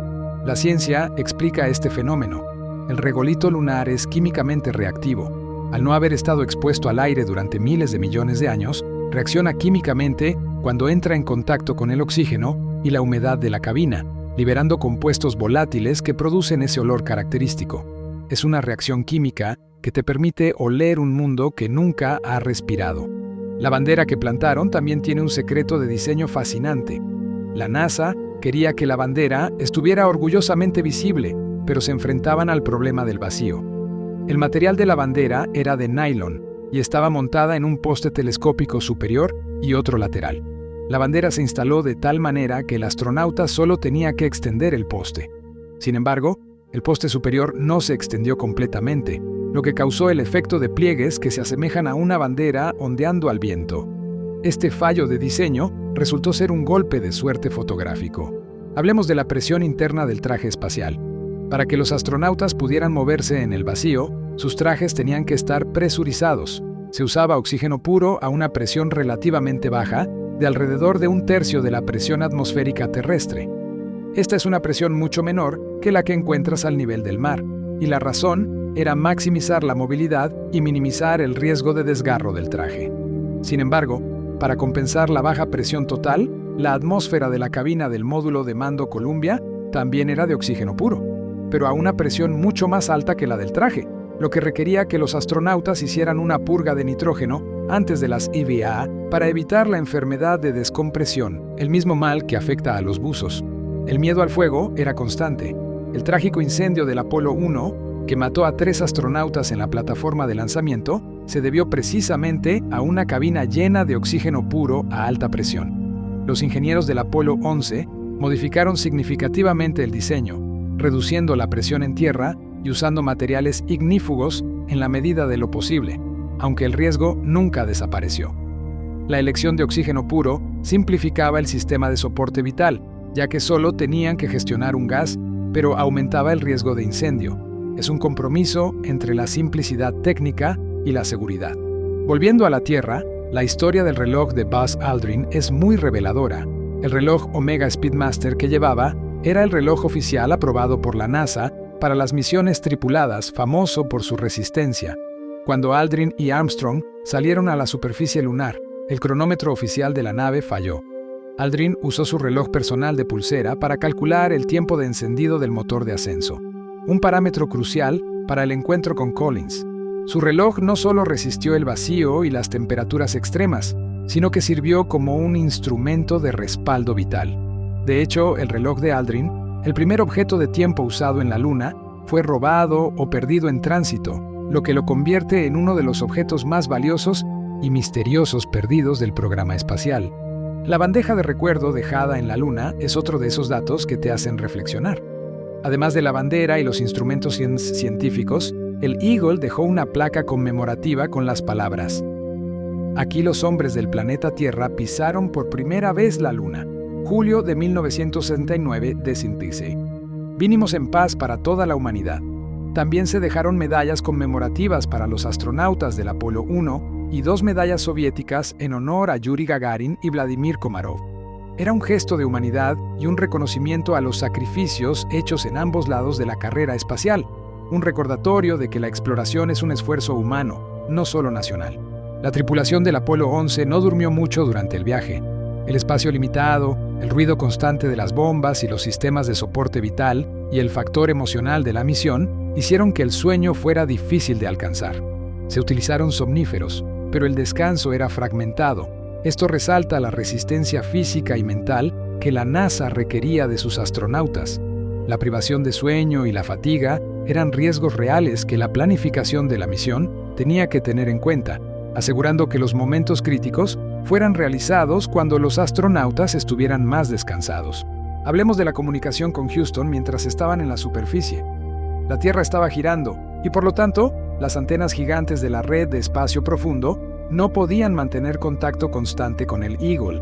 La ciencia explica este fenómeno. El regolito lunar es químicamente reactivo. Al no haber estado expuesto al aire durante miles de millones de años, reacciona químicamente cuando entra en contacto con el oxígeno y la humedad de la cabina, liberando compuestos volátiles que producen ese olor característico. Es una reacción química que te permite oler un mundo que nunca ha respirado. La bandera que plantaron también tiene un secreto de diseño fascinante. La NASA quería que la bandera estuviera orgullosamente visible, pero se enfrentaban al problema del vacío. El material de la bandera era de nylon y estaba montada en un poste telescópico superior y otro lateral. La bandera se instaló de tal manera que el astronauta solo tenía que extender el poste. Sin embargo, el poste superior no se extendió completamente, lo que causó el efecto de pliegues que se asemejan a una bandera ondeando al viento. Este fallo de diseño resultó ser un golpe de suerte fotográfico. Hablemos de la presión interna del traje espacial. Para que los astronautas pudieran moverse en el vacío, sus trajes tenían que estar presurizados. Se usaba oxígeno puro a una presión relativamente baja, de alrededor de 1/3 de la presión atmosférica terrestre. Esta es una presión mucho menor que la que encuentras al nivel del mar, y la razón era maximizar la movilidad y minimizar el riesgo de desgarro del traje. Sin embargo, para compensar la baja presión total, la atmósfera de la cabina del módulo de mando Columbia también era de oxígeno puro, pero a una presión mucho más alta que la del traje, lo que requería que los astronautas hicieran una purga de nitrógeno antes de las EVA para evitar la enfermedad de descompresión, el mismo mal que afecta a los buzos. El miedo al fuego era constante. El trágico incendio del Apolo 1, que mató a 3 astronautas en la plataforma de lanzamiento, se debió precisamente a una cabina llena de oxígeno puro a alta presión. Los ingenieros del Apolo 11 modificaron significativamente el diseño, reduciendo la presión en tierra y usando materiales ignífugos en la medida de lo posible, aunque el riesgo nunca desapareció. La elección de oxígeno puro simplificaba el sistema de soporte vital, ya que solo tenían que gestionar un gas, pero aumentaba el riesgo de incendio. Es un compromiso entre la simplicidad técnica y la seguridad. Volviendo a la Tierra, la historia del reloj de Buzz Aldrin es muy reveladora. El reloj Omega Speedmaster que llevaba era el reloj oficial aprobado por la NASA para las misiones tripuladas, famoso por su resistencia. Cuando Aldrin y Armstrong salieron a la superficie lunar, el cronómetro oficial de la nave falló. Aldrin usó su reloj personal de pulsera para calcular el tiempo de encendido del motor de ascenso, un parámetro crucial para el encuentro con Collins. Su reloj no solo resistió el vacío y las temperaturas extremas, sino que sirvió como un instrumento de respaldo vital. De hecho, el reloj de Aldrin, el primer objeto de tiempo usado en la Luna, fue robado o perdido en tránsito, lo que lo convierte en uno de los objetos más valiosos y misteriosos perdidos del programa espacial. La bandeja de recuerdo dejada en la Luna es otro de esos datos que te hacen reflexionar. Además de la bandera y los instrumentos científicos, el Eagle dejó una placa conmemorativa con las palabras: "Aquí los hombres del planeta Tierra pisaron por primera vez la Luna, julio de 1969 de Synthese. Vinimos en paz para toda la humanidad". También se dejaron medallas conmemorativas para los astronautas del Apolo 1 y 2 medallas soviéticas en honor a Yuri Gagarin y Vladimir Komarov. Era un gesto de humanidad y un reconocimiento a los sacrificios hechos en ambos lados de la carrera espacial, un recordatorio de que la exploración es un esfuerzo humano, no solo nacional. La tripulación del Apolo 11 no durmió mucho durante el viaje. El espacio limitado, el ruido constante de las bombas y los sistemas de soporte vital y el factor emocional de la misión hicieron que el sueño fuera difícil de alcanzar. Se utilizaron somníferos, pero el descanso era fragmentado. Esto resalta la resistencia física y mental que la NASA requería de sus astronautas. La privación de sueño y la fatiga eran riesgos reales que la planificación de la misión tenía que tener en cuenta, asegurando que los momentos críticos fueran realizados cuando los astronautas estuvieran más descansados. Hablemos de la comunicación con Houston mientras estaban en la superficie. La Tierra estaba girando y, por lo tanto, las antenas gigantes de la red de espacio profundo no podían mantener contacto constante con el Eagle.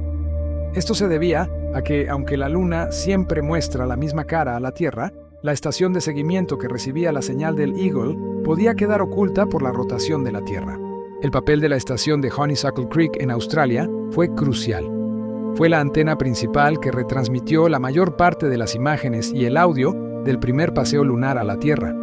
Esto se debía a que, aunque la Luna siempre muestra la misma cara a la Tierra, la estación de seguimiento que recibía la señal del Eagle podía quedar oculta por la rotación de la Tierra. El papel de la estación de Honeysuckle Creek en Australia fue crucial. Fue la antena principal que retransmitió la mayor parte de las imágenes y el audio del primer paseo lunar a la Tierra.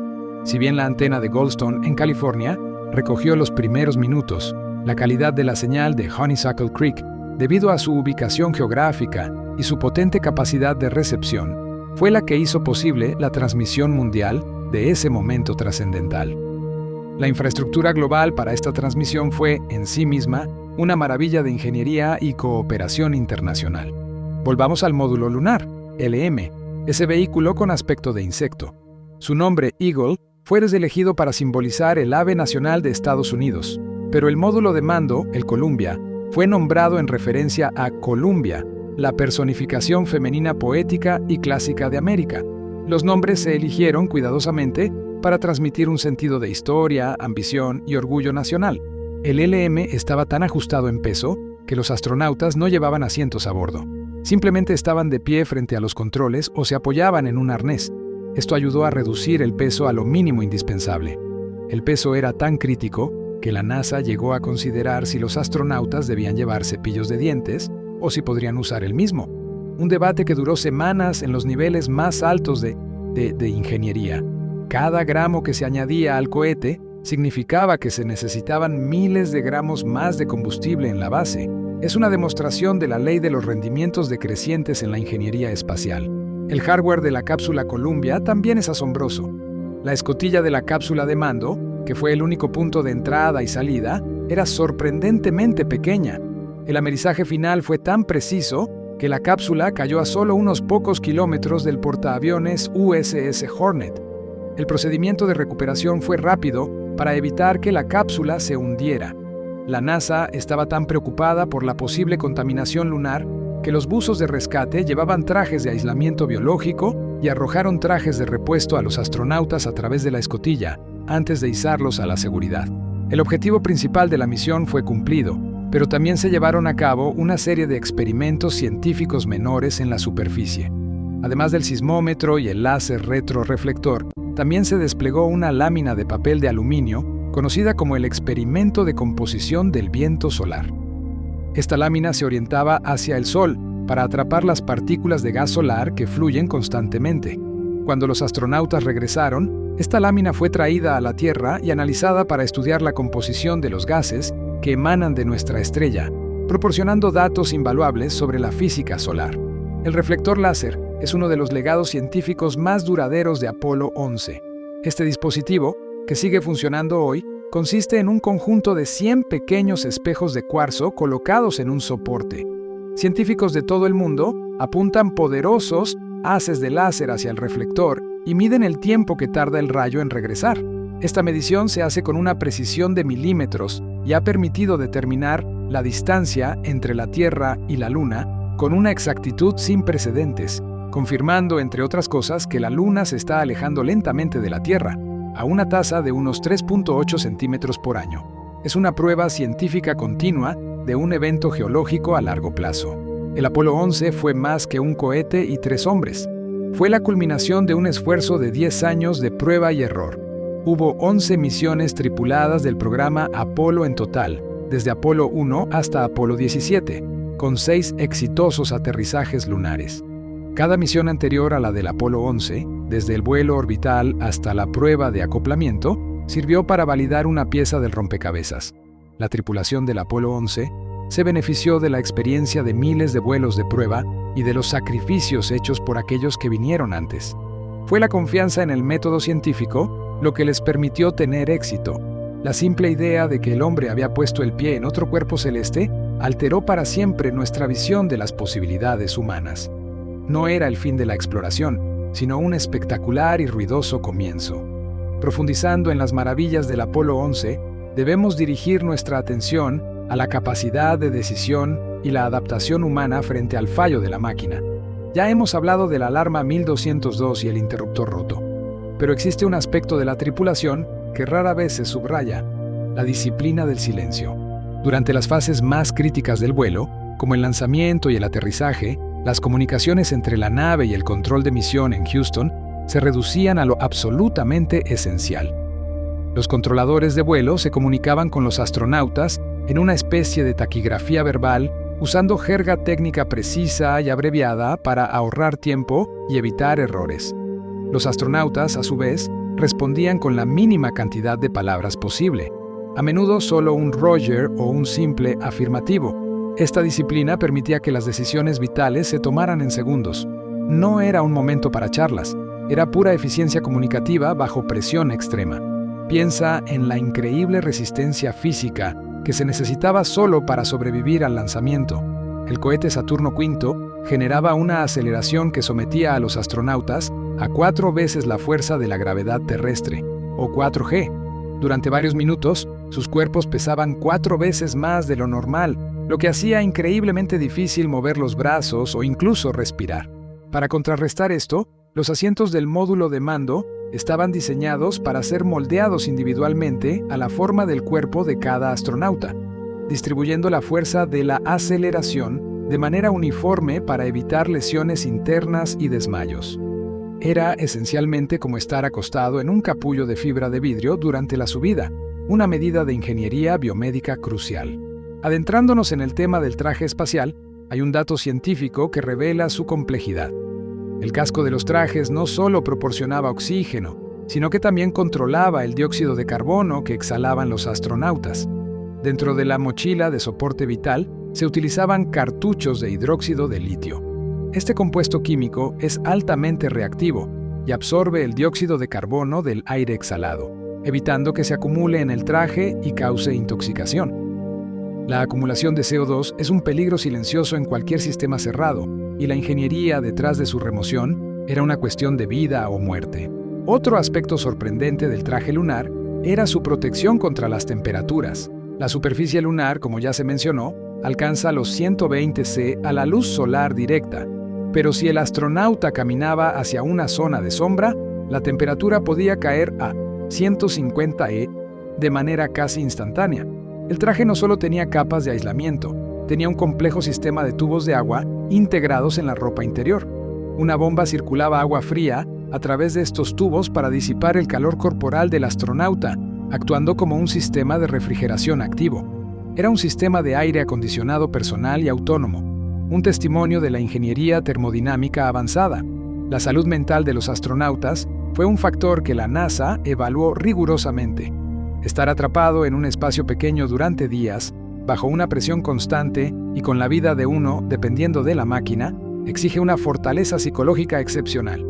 Si bien la antena de Goldstone, en California, recogió los primeros minutos, la calidad de la señal de Honeysuckle Creek, debido a su ubicación geográfica y su potente capacidad de recepción, fue la que hizo posible la transmisión mundial de ese momento trascendental. La infraestructura global para esta transmisión fue, en sí misma, una maravilla de ingeniería y cooperación internacional. Volvamos al módulo lunar, LM, ese vehículo con aspecto de insecto. Su nombre, Eagle, fue elegido para simbolizar el ave nacional de Estados Unidos, pero el módulo de mando, el Columbia, fue nombrado en referencia a Columbia, la personificación femenina poética y clásica de América. Los nombres se eligieron cuidadosamente para transmitir un sentido de historia, ambición y orgullo nacional. El LM estaba tan ajustado en peso que los astronautas no llevaban asientos a bordo. Simplemente estaban de pie frente a los controles o se apoyaban en un arnés. Esto ayudó a reducir el peso a lo mínimo indispensable. El peso era tan crítico que la NASA llegó a considerar si los astronautas debían llevar cepillos de dientes o si podrían usar el mismo. Un debate que duró semanas en los niveles más altos de ingeniería. Cada gramo que se añadía al cohete significaba que se necesitaban miles de gramos más de combustible en la base. Es una demostración de la ley de los rendimientos decrecientes en la ingeniería espacial. El hardware de la cápsula Columbia también es asombroso. La escotilla de la cápsula de mando, que fue el único punto de entrada y salida, era sorprendentemente pequeña. El amerizaje final fue tan preciso que la cápsula cayó a solo unos pocos kilómetros del portaaviones USS Hornet. El procedimiento de recuperación fue rápido para evitar que la cápsula se hundiera. La NASA estaba tan preocupada por la posible contaminación lunar que los buzos de rescate llevaban trajes de aislamiento biológico y arrojaron trajes de repuesto a los astronautas a través de la escotilla antes de izarlos a la seguridad. El objetivo principal de la misión fue cumplido, pero también se llevaron a cabo una serie de experimentos científicos menores en la superficie. Además del sismómetro y el láser retroreflector, también se desplegó una lámina de papel de aluminio conocida como el experimento de composición del viento solar. Esta lámina se orientaba hacia el Sol para atrapar las partículas de gas solar que fluyen constantemente. Cuando los astronautas regresaron, esta lámina fue traída a la Tierra y analizada para estudiar la composición de los gases que emanan de nuestra estrella, proporcionando datos invaluables sobre la física solar. El reflector láser es uno de los legados científicos más duraderos de Apolo 11. Este dispositivo, que sigue funcionando hoy, consiste en un conjunto de 100 pequeños espejos de cuarzo colocados en un soporte. Científicos de todo el mundo apuntan poderosos haces de láser hacia el reflector y miden el tiempo que tarda el rayo en regresar. Esta medición se hace con una precisión de milímetros y ha permitido determinar la distancia entre la Tierra y la Luna con una exactitud sin precedentes, confirmando, entre otras cosas, que la Luna se está alejando lentamente de la Tierra, a una tasa de unos 3.8 centímetros por año. Es una prueba científica continua de un evento geológico a largo plazo. El Apolo 11 fue más que un cohete y 3 hombres. Fue la culminación de un esfuerzo de 10 años de prueba y error. Hubo 11 misiones tripuladas del programa Apolo en total, desde Apolo 1 hasta Apolo 17, con 6 exitosos aterrizajes lunares. Cada misión anterior a la del Apolo 11, desde el vuelo orbital hasta la prueba de acoplamiento, sirvió para validar una pieza del rompecabezas. La tripulación del Apolo 11 se benefició de la experiencia de miles de vuelos de prueba y de los sacrificios hechos por aquellos que vinieron antes. Fue la confianza en el método científico lo que les permitió tener éxito. La simple idea de que el hombre había puesto el pie en otro cuerpo celeste alteró para siempre nuestra visión de las posibilidades humanas. No era el fin de la exploración, sino un espectacular y ruidoso comienzo. Profundizando en las maravillas del Apolo 11, debemos dirigir nuestra atención a la capacidad de decisión y la adaptación humana frente al fallo de la máquina. Ya hemos hablado de la alarma 1202 y el interruptor roto, pero existe un aspecto de la tripulación que rara vez se subraya: la disciplina del silencio. Durante las fases más críticas del vuelo, como el lanzamiento y el aterrizaje, las comunicaciones entre la nave y el control de misión en Houston se reducían a lo absolutamente esencial. Los controladores de vuelo se comunicaban con los astronautas en una especie de taquigrafía verbal, usando jerga técnica precisa y abreviada para ahorrar tiempo y evitar errores. Los astronautas, a su vez, respondían con la mínima cantidad de palabras posible, a menudo solo un Roger o un simple afirmativo. Esta disciplina permitía que las decisiones vitales se tomaran en segundos. No era un momento para charlas, era pura eficiencia comunicativa bajo presión extrema. Piensa en la increíble resistencia física que se necesitaba solo para sobrevivir al lanzamiento. El cohete Saturno V generaba una aceleración que sometía a los astronautas a 4 veces la fuerza de la gravedad terrestre, o 4G. Durante varios minutos, sus cuerpos pesaban 4 veces más de lo normal, lo que hacía increíblemente difícil mover los brazos o incluso respirar. Para contrarrestar esto, los asientos del módulo de mando estaban diseñados para ser moldeados individualmente a la forma del cuerpo de cada astronauta, distribuyendo la fuerza de la aceleración de manera uniforme para evitar lesiones internas y desmayos. Era esencialmente como estar acostado en un capullo de fibra de vidrio durante la subida, una medida de ingeniería biomédica crucial. Adentrándonos en el tema del traje espacial, hay un dato científico que revela su complejidad. El casco de los trajes no solo proporcionaba oxígeno, sino que también controlaba el dióxido de carbono que exhalaban los astronautas. Dentro de la mochila de soporte vital se utilizaban cartuchos de hidróxido de litio. Este compuesto químico es altamente reactivo y absorbe el dióxido de carbono del aire exhalado, evitando que se acumule en el traje y cause intoxicación. La acumulación de CO2 es un peligro silencioso en cualquier sistema cerrado, y la ingeniería detrás de su remoción era una cuestión de vida o muerte. Otro aspecto sorprendente del traje lunar era su protección contra las temperaturas. La superficie lunar, como ya se mencionó, alcanza los 120 C a la luz solar directa, pero si el astronauta caminaba hacia una zona de sombra, la temperatura podía caer a 150 E de manera casi instantánea. El traje no solo tenía capas de aislamiento, tenía un complejo sistema de tubos de agua integrados en la ropa interior. Una bomba circulaba agua fría a través de estos tubos para disipar el calor corporal del astronauta, actuando como un sistema de refrigeración activo. Era un sistema de aire acondicionado personal y autónomo, un testimonio de la ingeniería termodinámica avanzada. La salud mental de los astronautas fue un factor que la NASA evaluó rigurosamente. Estar atrapado en un espacio pequeño durante días, bajo una presión constante y con la vida de uno dependiendo de la máquina, exige una fortaleza psicológica excepcional.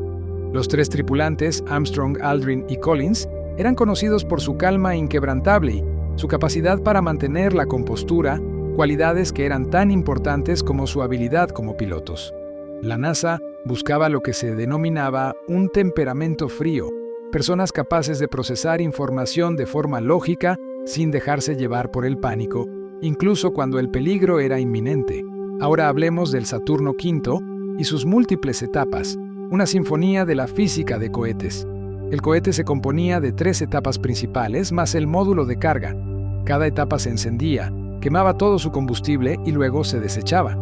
Los 3 tripulantes, Armstrong, Aldrin y Collins, eran conocidos por su calma inquebrantable y su capacidad para mantener la compostura, cualidades que eran tan importantes como su habilidad como pilotos. La NASA buscaba lo que se denominaba un temperamento frío, personas capaces de procesar información de forma lógica sin dejarse llevar por el pánico, incluso cuando el peligro era inminente. Ahora hablemos del Saturno V y sus múltiples etapas, una sinfonía de la física de cohetes. El cohete se componía de 3 etapas principales más el módulo de carga. Cada etapa se encendía, quemaba todo su combustible y luego se desechaba.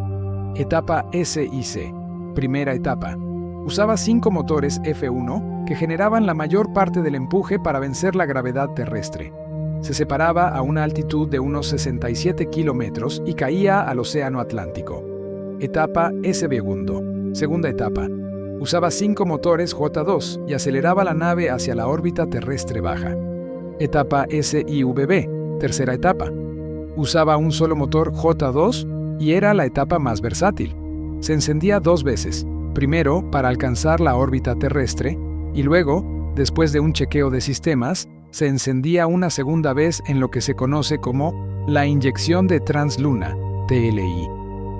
Etapa S y C. Primera etapa. Usaba 5 motores F1 que generaban la mayor parte del empuje para vencer la gravedad terrestre. Se separaba a una altitud de unos 67 kilómetros y caía al Océano Atlántico. Etapa S2. Segunda etapa. Usaba 5 motores J2 y aceleraba la nave hacia la órbita terrestre baja. Etapa SIVB. Tercera etapa. Usaba un solo motor J2 y era la etapa más versátil. Se encendía 2 veces. Primero, para alcanzar la órbita terrestre, y luego, después de un chequeo de sistemas, se encendía una segunda vez en lo que se conoce como la inyección de Transluna, TLI,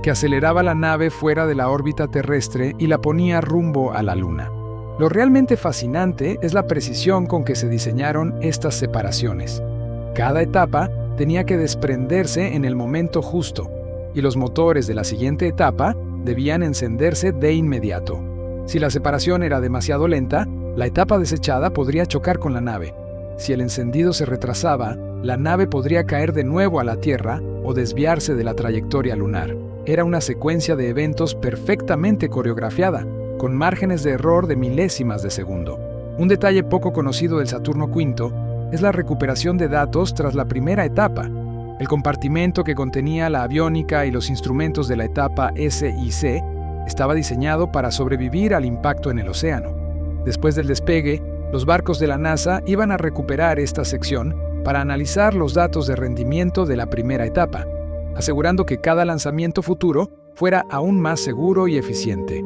que aceleraba la nave fuera de la órbita terrestre y la ponía rumbo a la Luna. Lo realmente fascinante es la precisión con que se diseñaron estas separaciones. Cada etapa tenía que desprenderse en el momento justo, y los motores de la siguiente etapa debían encenderse de inmediato. Si la separación era demasiado lenta, la etapa desechada podría chocar con la nave. Si el encendido se retrasaba, la nave podría caer de nuevo a la Tierra o desviarse de la trayectoria lunar. Era una secuencia de eventos perfectamente coreografiada, con márgenes de error de milésimas de segundo. Un detalle poco conocido del Saturno V es la recuperación de datos tras la primera etapa. El compartimento que contenía la aviónica y los instrumentos de la etapa S y C estaba diseñado para sobrevivir al impacto en el océano. Después del despegue, los barcos de la NASA iban a recuperar esta sección para analizar los datos de rendimiento de la primera etapa, asegurando que cada lanzamiento futuro fuera aún más seguro y eficiente.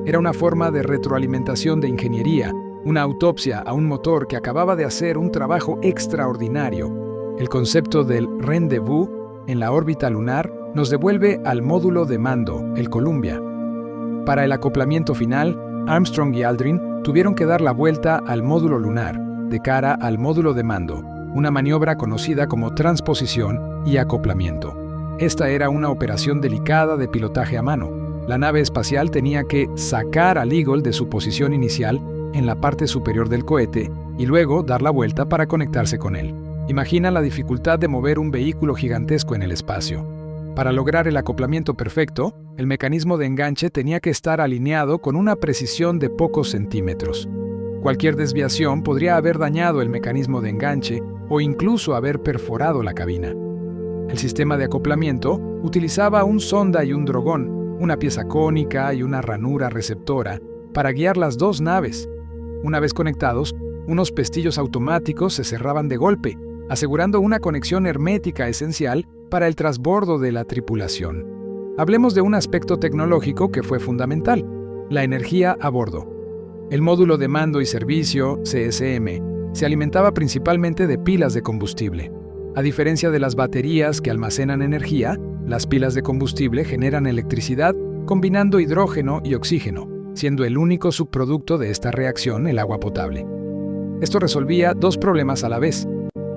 Era una forma de retroalimentación de ingeniería, una autopsia a un motor que acababa de hacer un trabajo extraordinario. El concepto del rendezvous en la órbita lunar nos devuelve al módulo de mando, el Columbia. Para el acoplamiento final, Armstrong y Aldrin tuvieron que dar la vuelta al módulo lunar, de cara al módulo de mando, una maniobra conocida como transposición y acoplamiento. Esta era una operación delicada de pilotaje a mano. La nave espacial tenía que sacar al Eagle de su posición inicial en la parte superior del cohete y luego dar la vuelta para conectarse con él. Imagina la dificultad de mover un vehículo gigantesco en el espacio. Para lograr el acoplamiento perfecto, el mecanismo de enganche tenía que estar alineado con una precisión de pocos centímetros. Cualquier desviación podría haber dañado el mecanismo de enganche o incluso haber perforado la cabina. El sistema de acoplamiento utilizaba un sonda y un drogón, una pieza cónica y una ranura receptora, para guiar las dos naves. Una vez conectados, unos pestillos automáticos se cerraban de golpe, asegurando una conexión hermética esencial para el transbordo de la tripulación. Hablemos de un aspecto tecnológico que fue fundamental: la energía a bordo. El módulo de mando y servicio, CSM, se alimentaba principalmente de pilas de combustible. A diferencia de las baterías que almacenan energía, las pilas de combustible generan electricidad combinando hidrógeno y oxígeno, siendo el único subproducto de esta reacción el agua potable. Esto resolvía dos problemas a la vez: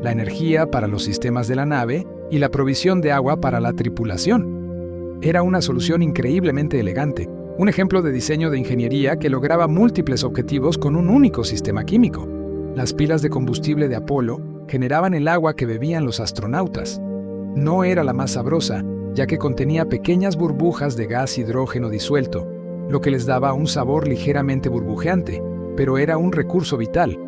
la energía para los sistemas de la nave y la provisión de agua para la tripulación. Era una solución increíblemente elegante, un ejemplo de diseño de ingeniería que lograba múltiples objetivos con un único sistema químico. Las pilas de combustible de Apolo generaban el agua que bebían los astronautas. No era la más sabrosa, ya que contenía pequeñas burbujas de gas hidrógeno disuelto, lo que les daba un sabor ligeramente burbujeante, pero era un recurso vital.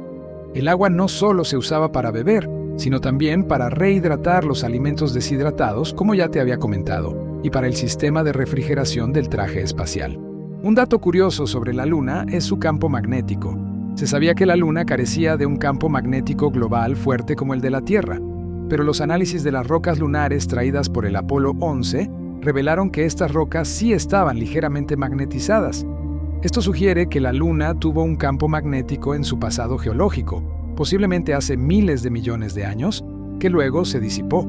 El agua no solo se usaba para beber, sino también para rehidratar los alimentos deshidratados, como ya te había comentado, y para el sistema de refrigeración del traje espacial. Un dato curioso sobre la Luna es su campo magnético. Se sabía que la Luna carecía de un campo magnético global fuerte como el de la Tierra, pero los análisis de las rocas lunares traídas por el Apolo 11 revelaron que estas rocas sí estaban ligeramente magnetizadas. Esto sugiere que la Luna tuvo un campo magnético en su pasado geológico, posiblemente hace miles de millones de años, que luego se disipó.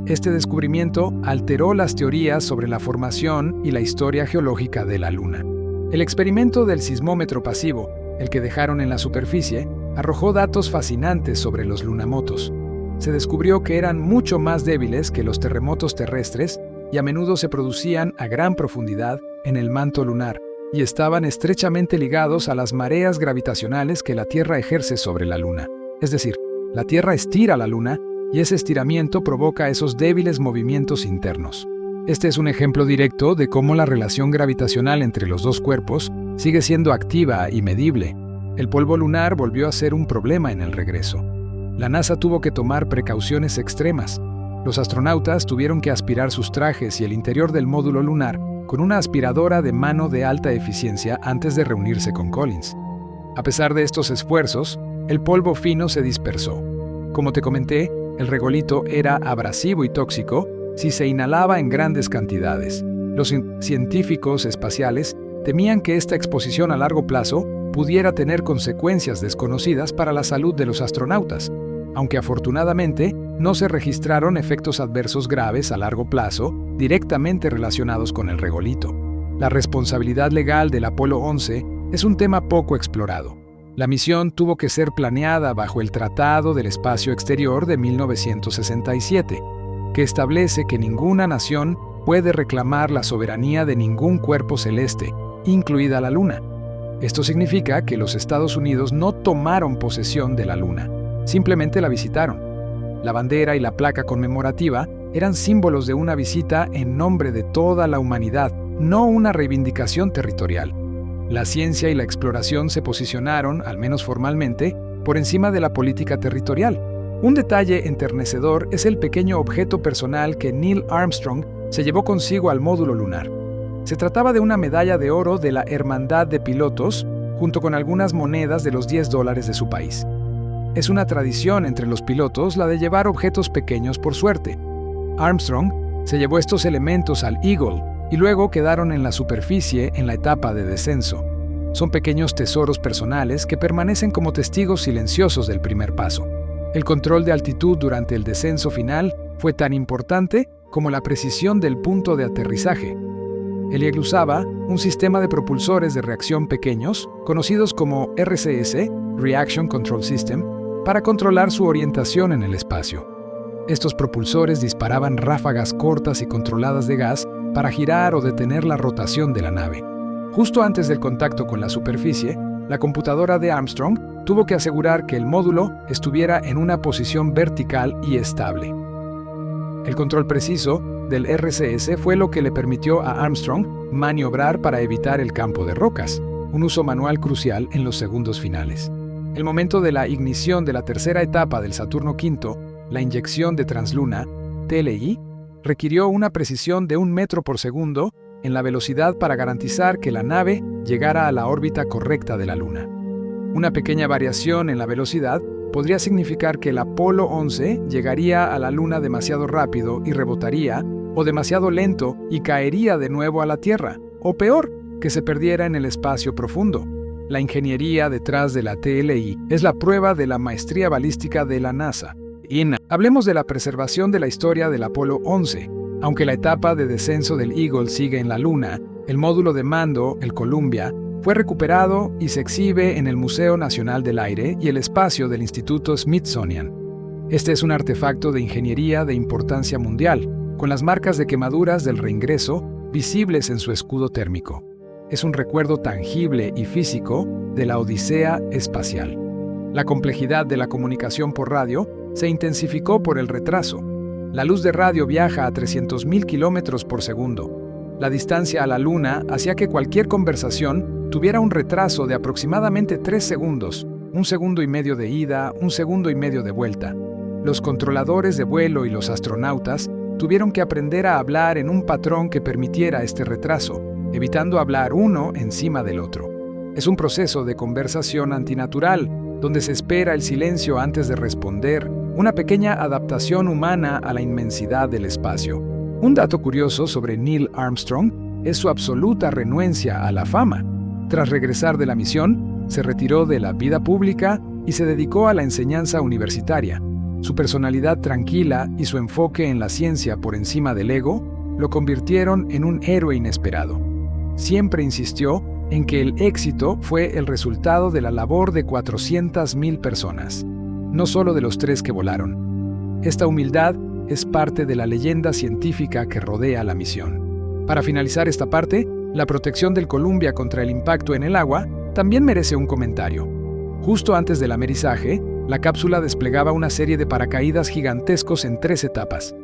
Este descubrimiento alteró las teorías sobre la formación y la historia geológica de la Luna. El experimento del sismómetro pasivo, el que dejaron en la superficie, arrojó datos fascinantes sobre los lunamotos. Se descubrió que eran mucho más débiles que los terremotos terrestres y a menudo se producían a gran profundidad en el manto lunar y estaban estrechamente ligados a las mareas gravitacionales que la Tierra ejerce sobre la Luna. Es decir, la Tierra estira la Luna y ese estiramiento provoca esos débiles movimientos internos. Este es un ejemplo directo de cómo la relación gravitacional entre los dos cuerpos sigue siendo activa y medible. El polvo lunar volvió a ser un problema en el regreso. La NASA tuvo que tomar precauciones extremas. Los astronautas tuvieron que aspirar sus trajes y el interior del módulo lunar con una aspiradora de mano de alta eficiencia antes de reunirse con Collins. A pesar de estos esfuerzos, el polvo fino se dispersó. Como te comenté, el regolito era abrasivo y tóxico si se inhalaba en grandes cantidades. Los científicos espaciales temían que esta exposición a largo plazo pudiera tener consecuencias desconocidas para la salud de los astronautas, aunque afortunadamente no se registraron efectos adversos graves a largo plazo directamente relacionados con el regolito. La responsabilidad legal del Apolo 11 es un tema poco explorado. La misión tuvo que ser planeada bajo el Tratado del Espacio Exterior de 1967, que establece que ninguna nación puede reclamar la soberanía de ningún cuerpo celeste, incluida la Luna. Esto significa que los Estados Unidos no tomaron posesión de la Luna, simplemente la visitaron. La bandera y la placa conmemorativa eran símbolos de una visita en nombre de toda la humanidad, no una reivindicación territorial. La ciencia y la exploración se posicionaron, al menos formalmente, por encima de la política territorial. Un detalle enternecedor es el pequeño objeto personal que Neil Armstrong se llevó consigo al módulo lunar. Se trataba de una medalla de oro de la Hermandad de Pilotos, junto con algunas monedas de los $10 de su país. Es una tradición entre los pilotos la de llevar objetos pequeños por suerte. Armstrong se llevó estos elementos al Eagle y luego quedaron en la superficie en la etapa de descenso. Son pequeños tesoros personales que permanecen como testigos silenciosos del primer paso. El control de altitud durante el descenso final fue tan importante como la precisión del punto de aterrizaje. El Eagle usaba un sistema de propulsores de reacción pequeños, conocidos como RCS, Reaction Control System, para controlar su orientación en el espacio. Estos propulsores disparaban ráfagas cortas y controladas de gas para girar o detener la rotación de la nave. Justo antes del contacto con la superficie, la computadora de Armstrong tuvo que asegurar que el módulo estuviera en una posición vertical y estable. El control preciso del RCS fue lo que le permitió a Armstrong maniobrar para evitar el campo de rocas, un uso manual crucial en los segundos finales. El momento de la ignición de la tercera etapa del Saturno V, la inyección de transluna, TLI, requirió una precisión de 1 metro por segundo en la velocidad para garantizar que la nave llegara a la órbita correcta de la Luna. Una pequeña variación en la velocidad podría significar que el Apolo 11 llegaría a la Luna demasiado rápido y rebotaría, o demasiado lento y caería de nuevo a la Tierra, o peor, que se perdiera en el espacio profundo. La ingeniería detrás de la TLI es la prueba de la maestría balística de la NASA. Hablemos de la preservación de la historia del Apolo 11. Aunque la etapa de descenso del Eagle sigue en la Luna, el módulo de mando, el Columbia, fue recuperado y se exhibe en el Museo Nacional del Aire y el Espacio del Instituto Smithsonian. Este es un artefacto de ingeniería de importancia mundial, con las marcas de quemaduras del reingreso visibles en su escudo térmico. Es un recuerdo tangible y físico de la odisea espacial. La complejidad de la comunicación por radio se intensificó por el retraso. La luz de radio viaja a 300.000 kilómetros por segundo. La distancia a la Luna hacía que cualquier conversación tuviera un retraso de aproximadamente 3 segundos, 1,5 segundos de ida, 1,5 segundos de vuelta. Los controladores de vuelo y los astronautas tuvieron que aprender a hablar en un patrón que permitiera este retraso, evitando hablar uno encima del otro. Es un proceso de conversación antinatural, donde se espera el silencio antes de responder, una pequeña adaptación humana a la inmensidad del espacio. Un dato curioso sobre Neil Armstrong es su absoluta renuencia a la fama. Tras regresar de la misión, se retiró de la vida pública y se dedicó a la enseñanza universitaria. Su personalidad tranquila y su enfoque en la ciencia por encima del ego lo convirtieron en un héroe inesperado. Siempre insistió en que el éxito fue el resultado de la labor de 400.000 personas, no solo de los 3 que volaron. Esta humildad es parte de la leyenda científica que rodea la misión. Para finalizar esta parte, la protección del Columbia contra el impacto en el agua también merece un comentario. Justo antes del amerizaje, la cápsula desplegaba una serie de paracaídas gigantescos en 3 etapas,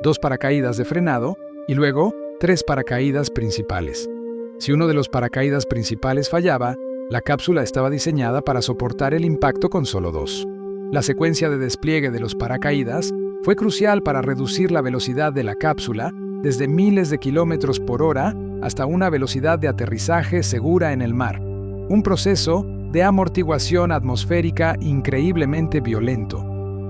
2 paracaídas de frenado y luego 3 paracaídas principales. Si uno de los paracaídas principales fallaba, la cápsula estaba diseñada para soportar el impacto con solo 2. La secuencia de despliegue de los paracaídas fue crucial para reducir la velocidad de la cápsula desde miles de kilómetros por hora hasta una velocidad de aterrizaje segura en el mar, un proceso de amortiguación atmosférica increíblemente violento.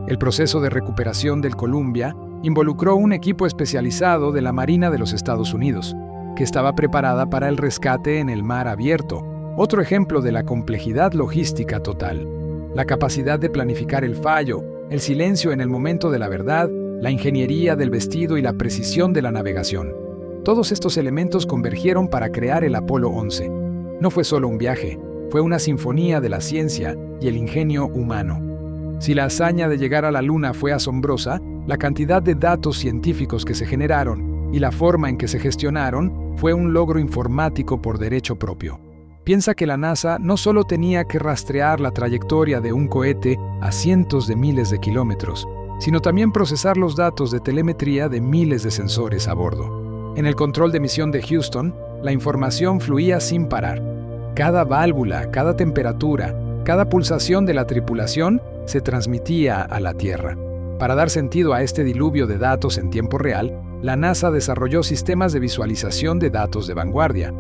El proceso de recuperación del Columbia involucró un equipo especializado de la Marina de los Estados Unidos, que estaba preparada para el rescate en el mar abierto. Otro ejemplo de la complejidad logística total. La capacidad de planificar el fallo, el silencio en el momento de la verdad, la ingeniería del vestido y la precisión de la navegación. Todos estos elementos convergieron para crear el Apolo 11. No fue solo un viaje, fue una sinfonía de la ciencia y el ingenio humano. Si la hazaña de llegar a la Luna fue asombrosa, la cantidad de datos científicos que se generaron y la forma en que se gestionaron fue un logro informático por derecho propio. Piensa que la NASA no solo tenía que rastrear la trayectoria de un cohete a cientos de miles de kilómetros, sino también procesar los datos de telemetría de miles de sensores a bordo. En el control de misión de Houston, la información fluía sin parar. Cada válvula, cada temperatura, cada pulsación de la tripulación se transmitía a la Tierra. Para dar sentido a este diluvio de datos en tiempo real, la NASA desarrolló sistemas de visualización de datos de vanguardia.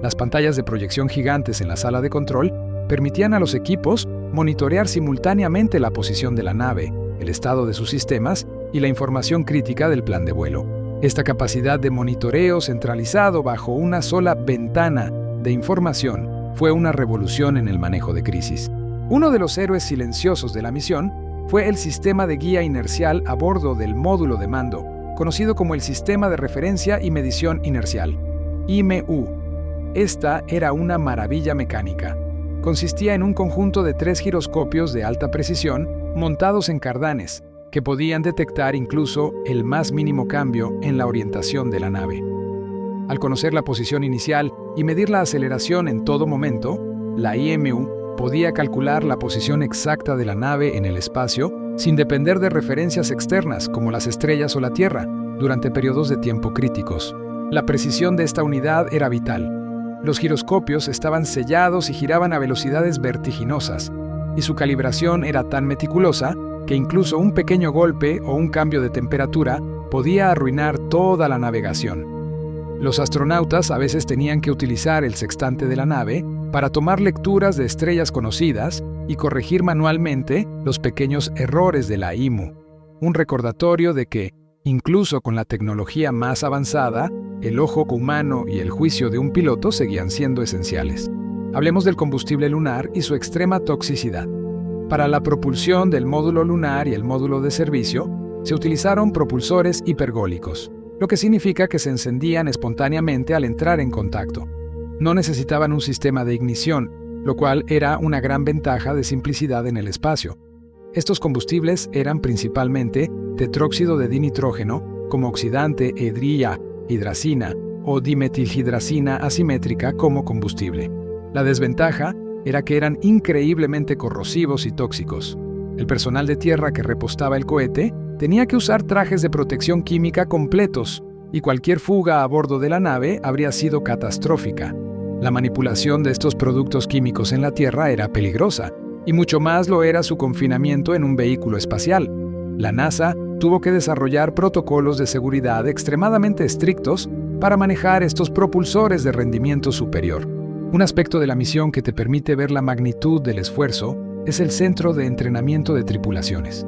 Las pantallas de proyección gigantes en la sala de control permitían a los equipos monitorear simultáneamente la posición de la nave, el estado de sus sistemas y la información crítica del plan de vuelo. Esta capacidad de monitoreo centralizado bajo una sola ventana de información fue una revolución en el manejo de crisis. Uno de los héroes silenciosos de la misión fue el sistema de guía inercial a bordo del módulo de mando, conocido como el Sistema de Referencia y Medición Inercial, IMU. Esta era una maravilla mecánica. Consistía en un conjunto de 3 giroscopios de alta precisión montados en cardanes, que podían detectar incluso el más mínimo cambio en la orientación de la nave. Al conocer la posición inicial y medir la aceleración en todo momento, la IMU podía calcular la posición exacta de la nave en el espacio sin depender de referencias externas como las estrellas o la Tierra durante periodos de tiempo críticos. La precisión de esta unidad era vital. Los giroscopios estaban sellados y giraban a velocidades vertiginosas, y su calibración era tan meticulosa que incluso un pequeño golpe o un cambio de temperatura podía arruinar toda la navegación. Los astronautas a veces tenían que utilizar el sextante de la nave para tomar lecturas de estrellas conocidas y corregir manualmente los pequeños errores de la IMU, un recordatorio de que, incluso con la tecnología más avanzada, el ojo humano y el juicio de un piloto seguían siendo esenciales. Hablemos del combustible lunar y su extrema toxicidad. Para la propulsión del módulo lunar y el módulo de servicio, se utilizaron propulsores hipergólicos, lo que significa que se encendían espontáneamente al entrar en contacto. No necesitaban un sistema de ignición, lo cual era una gran ventaja de simplicidad en el espacio. Estos combustibles eran principalmente tetróxido de dinitrógeno, como oxidante hidracina o dimetilhidracina asimétrica como combustible. La desventaja era que eran increíblemente corrosivos y tóxicos. El personal de tierra que repostaba el cohete tenía que usar trajes de protección química completos, y cualquier fuga a bordo de la nave habría sido catastrófica. La manipulación de estos productos químicos en la Tierra era peligrosa, y mucho más lo era su confinamiento en un vehículo espacial. La NASA tuvo que desarrollar protocolos de seguridad extremadamente estrictos para manejar estos propulsores de rendimiento superior. Un aspecto de la misión que te permite ver la magnitud del esfuerzo es el Centro de Entrenamiento de Tripulaciones.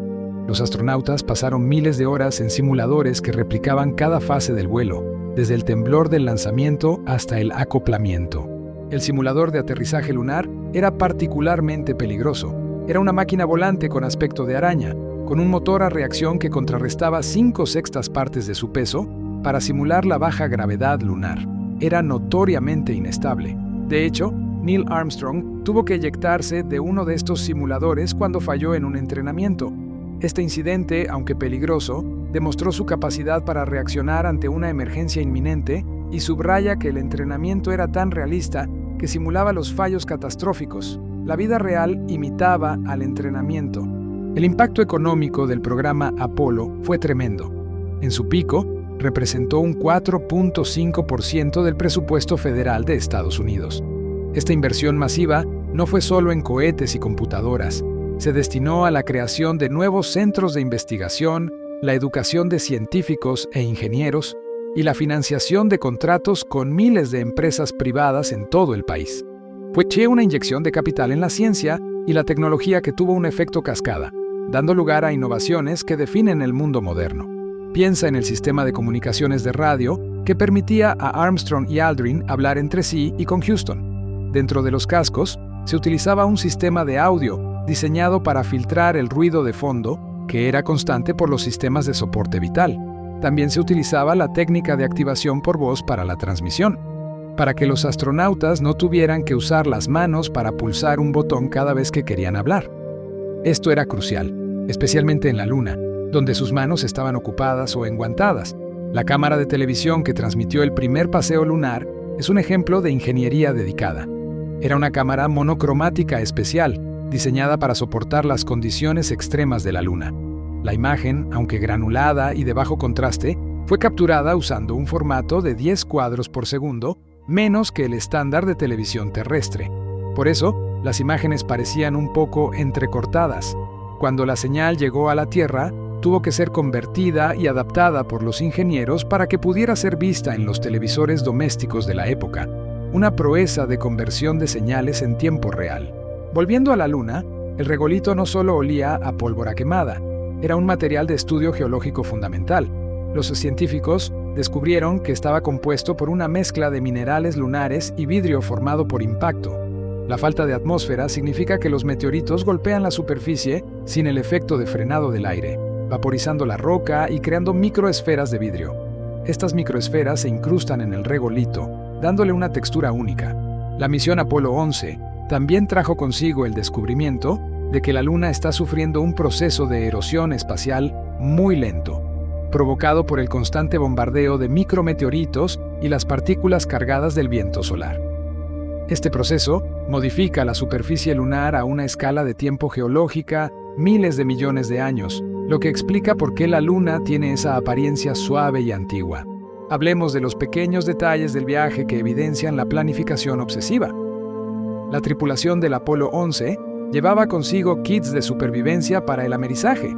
Los astronautas pasaron miles de horas en simuladores que replicaban cada fase del vuelo, desde el temblor del lanzamiento hasta el acoplamiento. El simulador de aterrizaje lunar era particularmente peligroso. Era una máquina volante con aspecto de araña, con un motor a reacción que contrarrestaba 5/6 partes de su peso para simular la baja gravedad lunar. Era notoriamente inestable. De hecho, Neil Armstrong tuvo que eyectarse de uno de estos simuladores cuando falló en un entrenamiento. Este incidente, aunque peligroso, demostró su capacidad para reaccionar ante una emergencia inminente y subraya que el entrenamiento era tan realista que simulaba los fallos catastróficos. La vida real imitaba al entrenamiento. El impacto económico del programa Apolo fue tremendo. En su pico, representó un 4.5% del presupuesto federal de Estados Unidos. Esta inversión masiva no fue solo en cohetes y computadoras. Se destinó a la creación de nuevos centros de investigación, la educación de científicos e ingenieros y la financiación de contratos con miles de empresas privadas en todo el país. Fue una inyección de capital en la ciencia y la tecnología que tuvo un efecto cascada, dando lugar a innovaciones que definen el mundo moderno. Piensa en el sistema de comunicaciones de radio que permitía a Armstrong y Aldrin hablar entre sí y con Houston. Dentro de los cascos, se utilizaba un sistema de audio diseñado para filtrar el ruido de fondo, que era constante por los sistemas de soporte vital. También se utilizaba la técnica de activación por voz para la transmisión, para que los astronautas no tuvieran que usar las manos para pulsar un botón cada vez que querían hablar. Esto era crucial, especialmente en la Luna, donde sus manos estaban ocupadas o enguantadas. La cámara de televisión que transmitió el primer paseo lunar es un ejemplo de ingeniería dedicada. Era una cámara monocromática especial, diseñada para soportar las condiciones extremas de la Luna. La imagen, aunque granulada y de bajo contraste, fue capturada usando un formato de 10 cuadros por segundo, menos que el estándar de televisión terrestre. Por eso, las imágenes parecían un poco entrecortadas. Cuando la señal llegó a la Tierra, tuvo que ser convertida y adaptada por los ingenieros para que pudiera ser vista en los televisores domésticos de la época, una proeza de conversión de señales en tiempo real. Volviendo a la Luna, el regolito no solo olía a pólvora quemada, era un material de estudio geológico fundamental. Los científicos descubrieron que estaba compuesto por una mezcla de minerales lunares y vidrio formado por impacto. La falta de atmósfera significa que los meteoritos golpean la superficie sin el efecto de frenado del aire, vaporizando la roca y creando microesferas de vidrio. Estas microesferas se incrustan en el regolito, dándole una textura única. La misión Apolo 11 también trajo consigo el descubrimiento de que la Luna está sufriendo un proceso de erosión espacial muy lento, provocado por el constante bombardeo de micrometeoritos y las partículas cargadas del viento solar. Este proceso modifica la superficie lunar a una escala de tiempo geológica miles de millones de años, lo que explica por qué la Luna tiene esa apariencia suave y antigua. Hablemos de los pequeños detalles del viaje que evidencian la planificación obsesiva. La tripulación del Apolo 11 llevaba consigo kits de supervivencia para el amerizaje.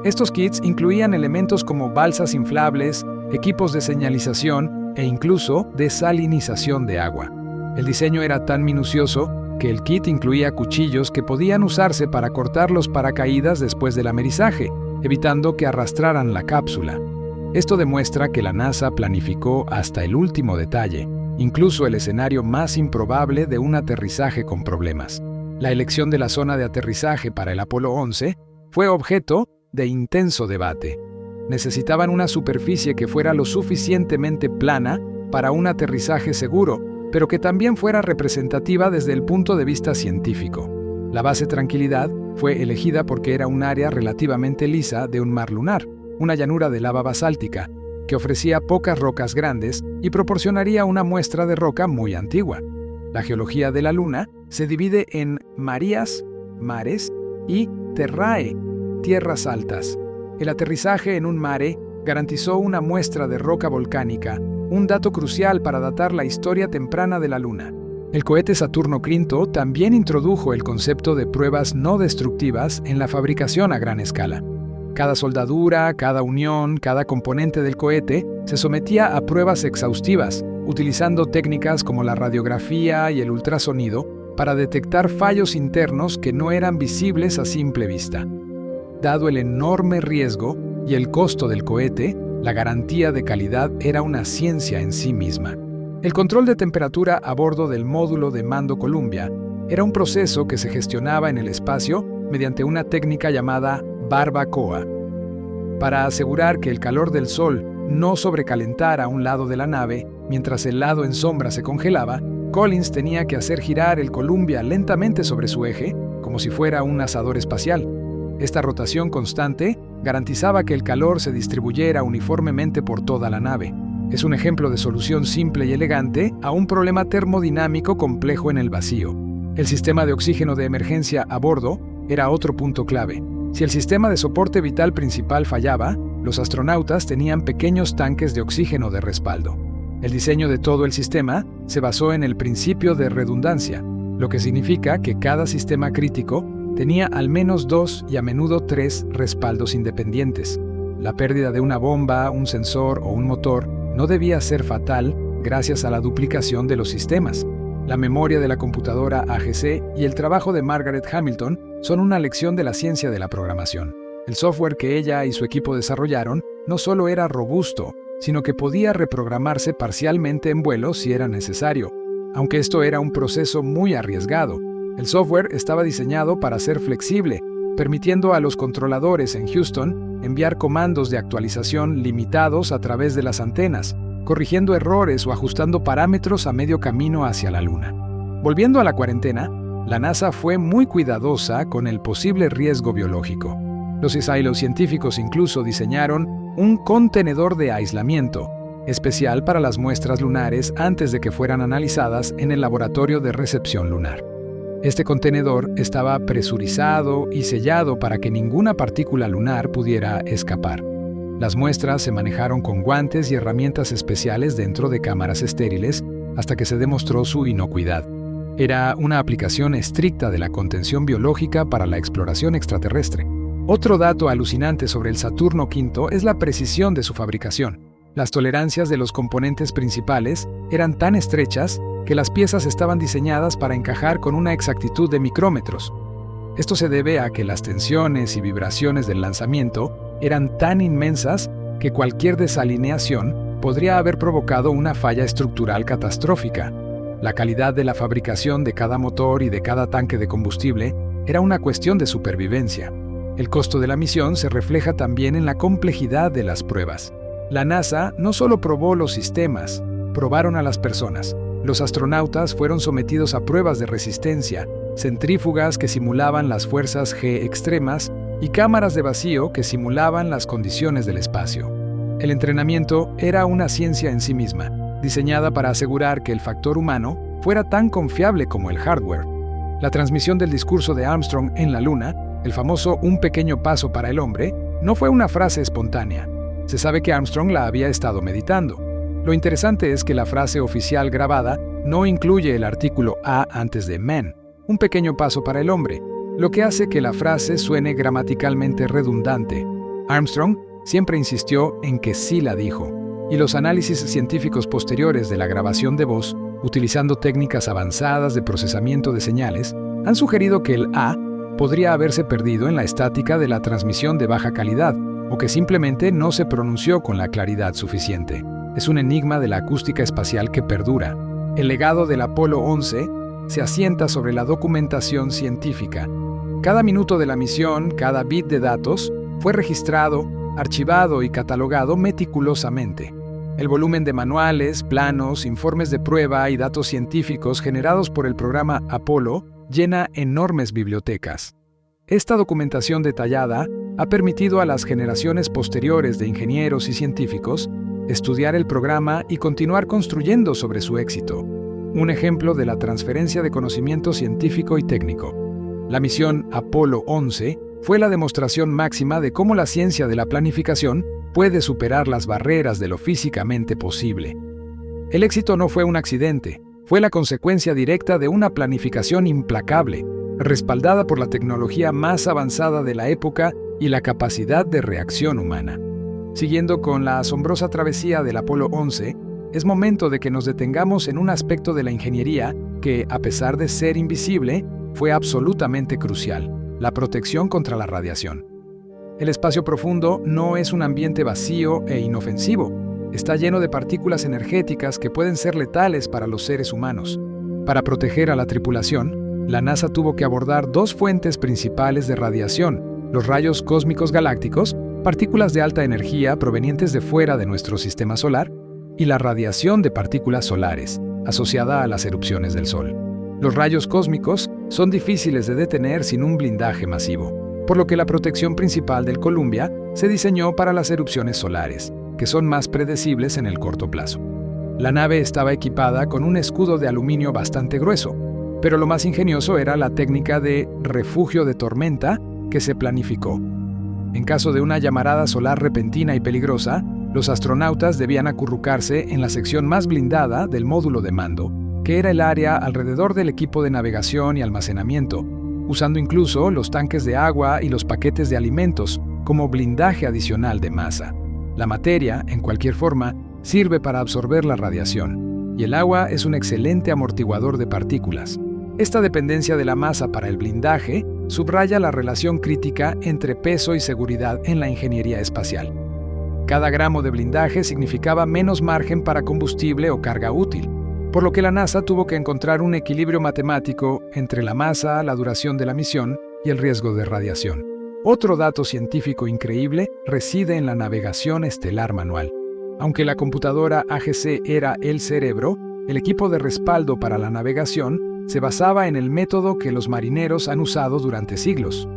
Estos kits incluían elementos como balsas inflables, equipos de señalización e incluso desalinización de agua. El diseño era tan minucioso que el kit incluía cuchillos que podían usarse para cortar los paracaídas después del amerizaje, evitando que arrastraran la cápsula. Esto demuestra que la NASA planificó hasta el último detalle, incluso el escenario más improbable de un aterrizaje con problemas. La elección de la zona de aterrizaje para el Apolo 11 fue objeto de intenso debate. Necesitaban una superficie que fuera lo suficientemente plana para un aterrizaje seguro, pero que también fuera representativa desde el punto de vista científico. La base Tranquilidad fue elegida porque era un área relativamente lisa de un mar lunar, una llanura de lava basáltica, que ofrecía pocas rocas grandes y proporcionaría una muestra de roca muy antigua. La geología de la Luna se divide en marías, mares, y terrae, tierras altas. El aterrizaje en un mare garantizó una muestra de roca volcánica, un dato crucial para datar la historia temprana de la Luna. El cohete Saturno V también introdujo el concepto de pruebas no destructivas en la fabricación a gran escala. Cada soldadura, cada unión, cada componente del cohete se sometía a pruebas exhaustivas, utilizando técnicas como la radiografía y el ultrasonido para detectar fallos internos que no eran visibles a simple vista. Dado el enorme riesgo y el costo del cohete, la garantía de calidad era una ciencia en sí misma. El control de temperatura a bordo del módulo de mando Columbia era un proceso que se gestionaba en el espacio mediante una técnica llamada barbacoa. Para asegurar que el calor del sol no sobrecalentara un lado de la nave, mientras el lado en sombra se congelaba, Collins tenía que hacer girar el Columbia lentamente sobre su eje, como si fuera un asador espacial. Esta rotación constante garantizaba que el calor se distribuyera uniformemente por toda la nave. Es un ejemplo de solución simple y elegante a un problema termodinámico complejo en el vacío. El sistema de oxígeno de emergencia a bordo era otro punto clave. Si el sistema de soporte vital principal fallaba, los astronautas tenían pequeños tanques de oxígeno de respaldo. El diseño de todo el sistema se basó en el principio de redundancia, lo que significa que cada sistema crítico tenía al menos 2 y a menudo 3 respaldos independientes. La pérdida de una bomba, un sensor o un motor no debía ser fatal gracias a la duplicación de los sistemas. La memoria de la computadora AGC y el trabajo de Margaret Hamilton son una lección de la ciencia de la programación. El software que ella y su equipo desarrollaron no solo era robusto, sino que podía reprogramarse parcialmente en vuelo si era necesario. aunque esto era un proceso muy arriesgado. El software estaba diseñado para ser flexible, permitiendo a los controladores en Houston enviar comandos de actualización limitados a través de las antenas, corrigiendo errores o ajustando parámetros a medio camino hacia la Luna. Volviendo a la cuarentena, la NASA fue muy cuidadosa con el posible riesgo biológico. Los científicos incluso diseñaron un contenedor de aislamiento especial para las muestras lunares antes de que fueran analizadas en el laboratorio de recepción lunar. Este contenedor estaba presurizado y sellado para que ninguna partícula lunar pudiera escapar. Las muestras se manejaron con guantes y herramientas especiales dentro de cámaras estériles hasta que se demostró su inocuidad. Era una aplicación estricta de la contención biológica para la exploración extraterrestre. Otro dato alucinante sobre el Saturno V es la precisión de su fabricación. Las tolerancias de los componentes principales eran tan estrechas que las piezas estaban diseñadas para encajar con una exactitud de micrómetros. Esto se debe a que las tensiones y vibraciones del lanzamiento eran tan inmensas que cualquier desalineación podría haber provocado una falla estructural catastrófica. La calidad de la fabricación de cada motor y de cada tanque de combustible era una cuestión de supervivencia. El costo de la misión se refleja también en la complejidad de las pruebas. La NASA no solo probó los sistemas, probaron a las personas. Los astronautas fueron sometidos a pruebas de resistencia, centrífugas que simulaban las fuerzas G extremas y cámaras de vacío que simulaban las condiciones del espacio. El entrenamiento era una ciencia en sí misma, diseñada para asegurar que el factor humano fuera tan confiable como el hardware. La transmisión del discurso de Armstrong en la Luna, el famoso "un pequeño paso para el hombre", no fue una frase espontánea. Se sabe que Armstrong la había estado meditando. Lo interesante es que la frase oficial grabada no incluye el artículo "a" antes de "man", un pequeño paso para el hombre, lo que hace que la frase suene gramaticalmente redundante. Armstrong siempre insistió en que sí la dijo, y los análisis científicos posteriores de la grabación de voz, utilizando técnicas avanzadas de procesamiento de señales, han sugerido que el "a" podría haberse perdido en la estática de la transmisión de baja calidad, o que simplemente no se pronunció con la claridad suficiente. Es un enigma de la acústica espacial que perdura. El legado del Apolo 11 se asienta sobre la documentación científica. Cada minuto de la misión, cada bit de datos, fue registrado, archivado y catalogado meticulosamente. El volumen de manuales, planos, informes de prueba y datos científicos generados por el programa Apolo llena enormes bibliotecas. Esta documentación detallada ha permitido a las generaciones posteriores de ingenieros y científicos estudiar el programa y continuar construyendo sobre su éxito. Un ejemplo de la transferencia de conocimiento científico y técnico. La misión Apolo 11 fue la demostración máxima de cómo la ciencia de la planificación puede superar las barreras de lo físicamente posible. El éxito no fue un accidente, fue la consecuencia directa de una planificación implacable, respaldada por la tecnología más avanzada de la época y la capacidad de reacción humana. Siguiendo con la asombrosa travesía del Apolo 11, es momento de que nos detengamos en un aspecto de la ingeniería que, a pesar de ser invisible, fue absolutamente crucial: la protección contra la radiación. El espacio profundo no es un ambiente vacío e inofensivo. Está lleno de partículas energéticas que pueden ser letales para los seres humanos. Para proteger a la tripulación, la NASA tuvo que abordar dos fuentes principales de radiación: los rayos cósmicos galácticos, partículas de alta energía provenientes de fuera de nuestro sistema solar, y la radiación de partículas solares, asociada a las erupciones del Sol. Los rayos cósmicos son difíciles de detener sin un blindaje masivo, por lo que la protección principal del Columbia se diseñó para las erupciones solares, que son más predecibles en el corto plazo. La nave estaba equipada con un escudo de aluminio bastante grueso, pero lo más ingenioso era la técnica de refugio de tormenta que se planificó. En caso de una llamarada solar repentina y peligrosa, los astronautas debían acurrucarse en la sección más blindada del módulo de mando, que era el área alrededor del equipo de navegación y almacenamiento, usando incluso los tanques de agua y los paquetes de alimentos como blindaje adicional de masa. La materia, en cualquier forma, sirve para absorber la radiación, y el agua es un excelente amortiguador de partículas. Esta dependencia de la masa para el blindaje subraya la relación crítica entre peso y seguridad en la ingeniería espacial. Cada gramo de blindaje significaba menos margen para combustible o carga útil. por lo que la NASA tuvo que encontrar un equilibrio matemático entre la masa, la duración de la misión y el riesgo de radiación. Otro dato científico increíble reside en la navegación estelar manual. Aunque la computadora AGC era el cerebro, el equipo de respaldo para la navegación se basaba en el método que los marineros han usado durante siglos.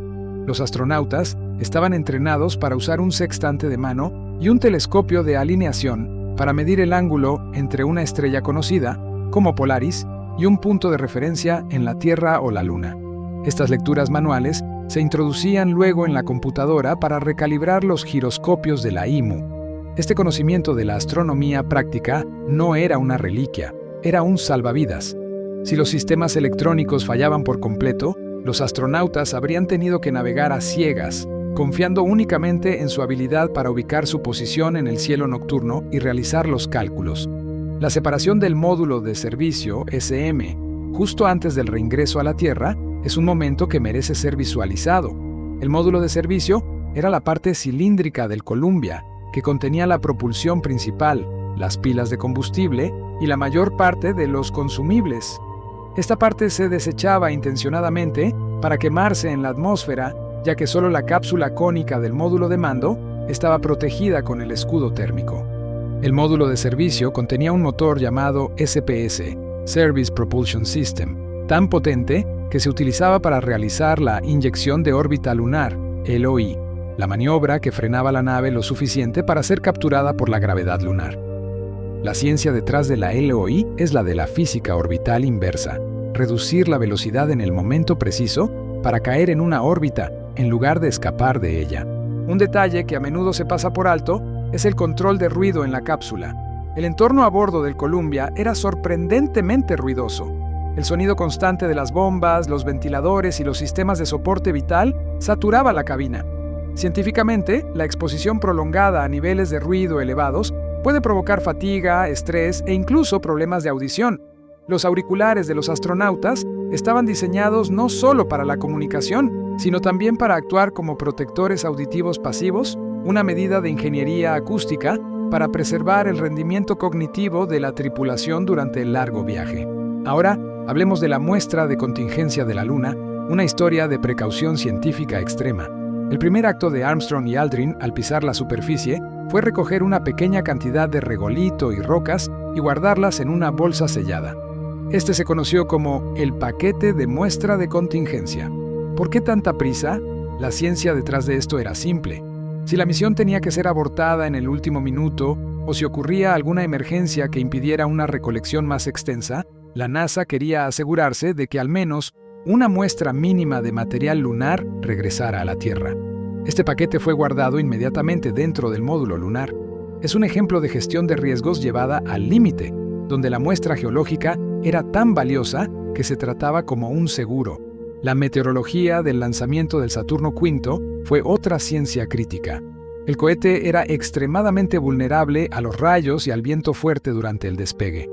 Los astronautas estaban entrenados para usar un sextante de mano y un telescopio de alineación para medir el ángulo entre una estrella conocida, como Polaris, y un punto de referencia en la Tierra o la Luna. Estas lecturas manuales se introducían luego en la computadora para recalibrar los giroscopios de la IMU. Este conocimiento de la astronomía práctica no era una reliquia, era un salvavidas. Si los sistemas electrónicos fallaban por completo, los astronautas habrían tenido que navegar a ciegas, confiando únicamente en su habilidad para ubicar su posición en el cielo nocturno y realizar los cálculos. La separación del módulo de servicio, SM, justo antes del reingreso a la Tierra, es un momento que merece ser visualizado. El módulo de servicio era la parte cilíndrica del Columbia, que contenía la propulsión principal, las pilas de combustible y la mayor parte de los consumibles. Esta parte se desechaba intencionadamente para quemarse en la atmósfera, ya que solo la cápsula cónica del módulo de mando estaba protegida con el escudo térmico. El módulo de servicio contenía un motor llamado SPS, Service Propulsion System, tan potente que se utilizaba para realizar la inyección de órbita lunar, LOI, la maniobra que frenaba la nave lo suficiente para ser capturada por la gravedad lunar. La ciencia detrás de la LOI es la de la física orbital inversa, reducir la velocidad en el momento preciso para caer en una órbita en lugar de escapar de ella. Un detalle que a menudo se pasa por alto es el control de ruido en la cápsula. El entorno a bordo del Columbia era sorprendentemente ruidoso. El sonido constante de las bombas, los ventiladores y los sistemas de soporte vital saturaba la cabina. Científicamente, la exposición prolongada a niveles de ruido elevados puede provocar fatiga, estrés e incluso problemas de audición. Los auriculares de los astronautas estaban diseñados no solo para la comunicación, sino también para actuar como protectores auditivos pasivos, una medida de ingeniería acústica para preservar el rendimiento cognitivo de la tripulación durante el largo viaje. Ahora, hablemos de la muestra de contingencia de la Luna, una historia de precaución científica extrema. El primer acto de Armstrong y Aldrin al pisar la superficie fue recoger una pequeña cantidad de regolito y rocas y guardarlas en una bolsa sellada. Este se conoció como el paquete de muestra de contingencia. ¿Por qué tanta prisa? La ciencia detrás de esto era simple. Si la misión tenía que ser abortada en el último minuto o si ocurría alguna emergencia que impidiera una recolección más extensa, la NASA quería asegurarse de que al menos una muestra mínima de material lunar regresara a la Tierra. Este paquete fue guardado inmediatamente dentro del módulo lunar. Es un ejemplo de gestión de riesgos llevada al límite, donde la muestra geológica era tan valiosa que se trataba como un seguro. La meteorología del lanzamiento del Saturno V fue otra ciencia crítica. El cohete era extremadamente vulnerable a los rayos y al viento fuerte durante el despegue.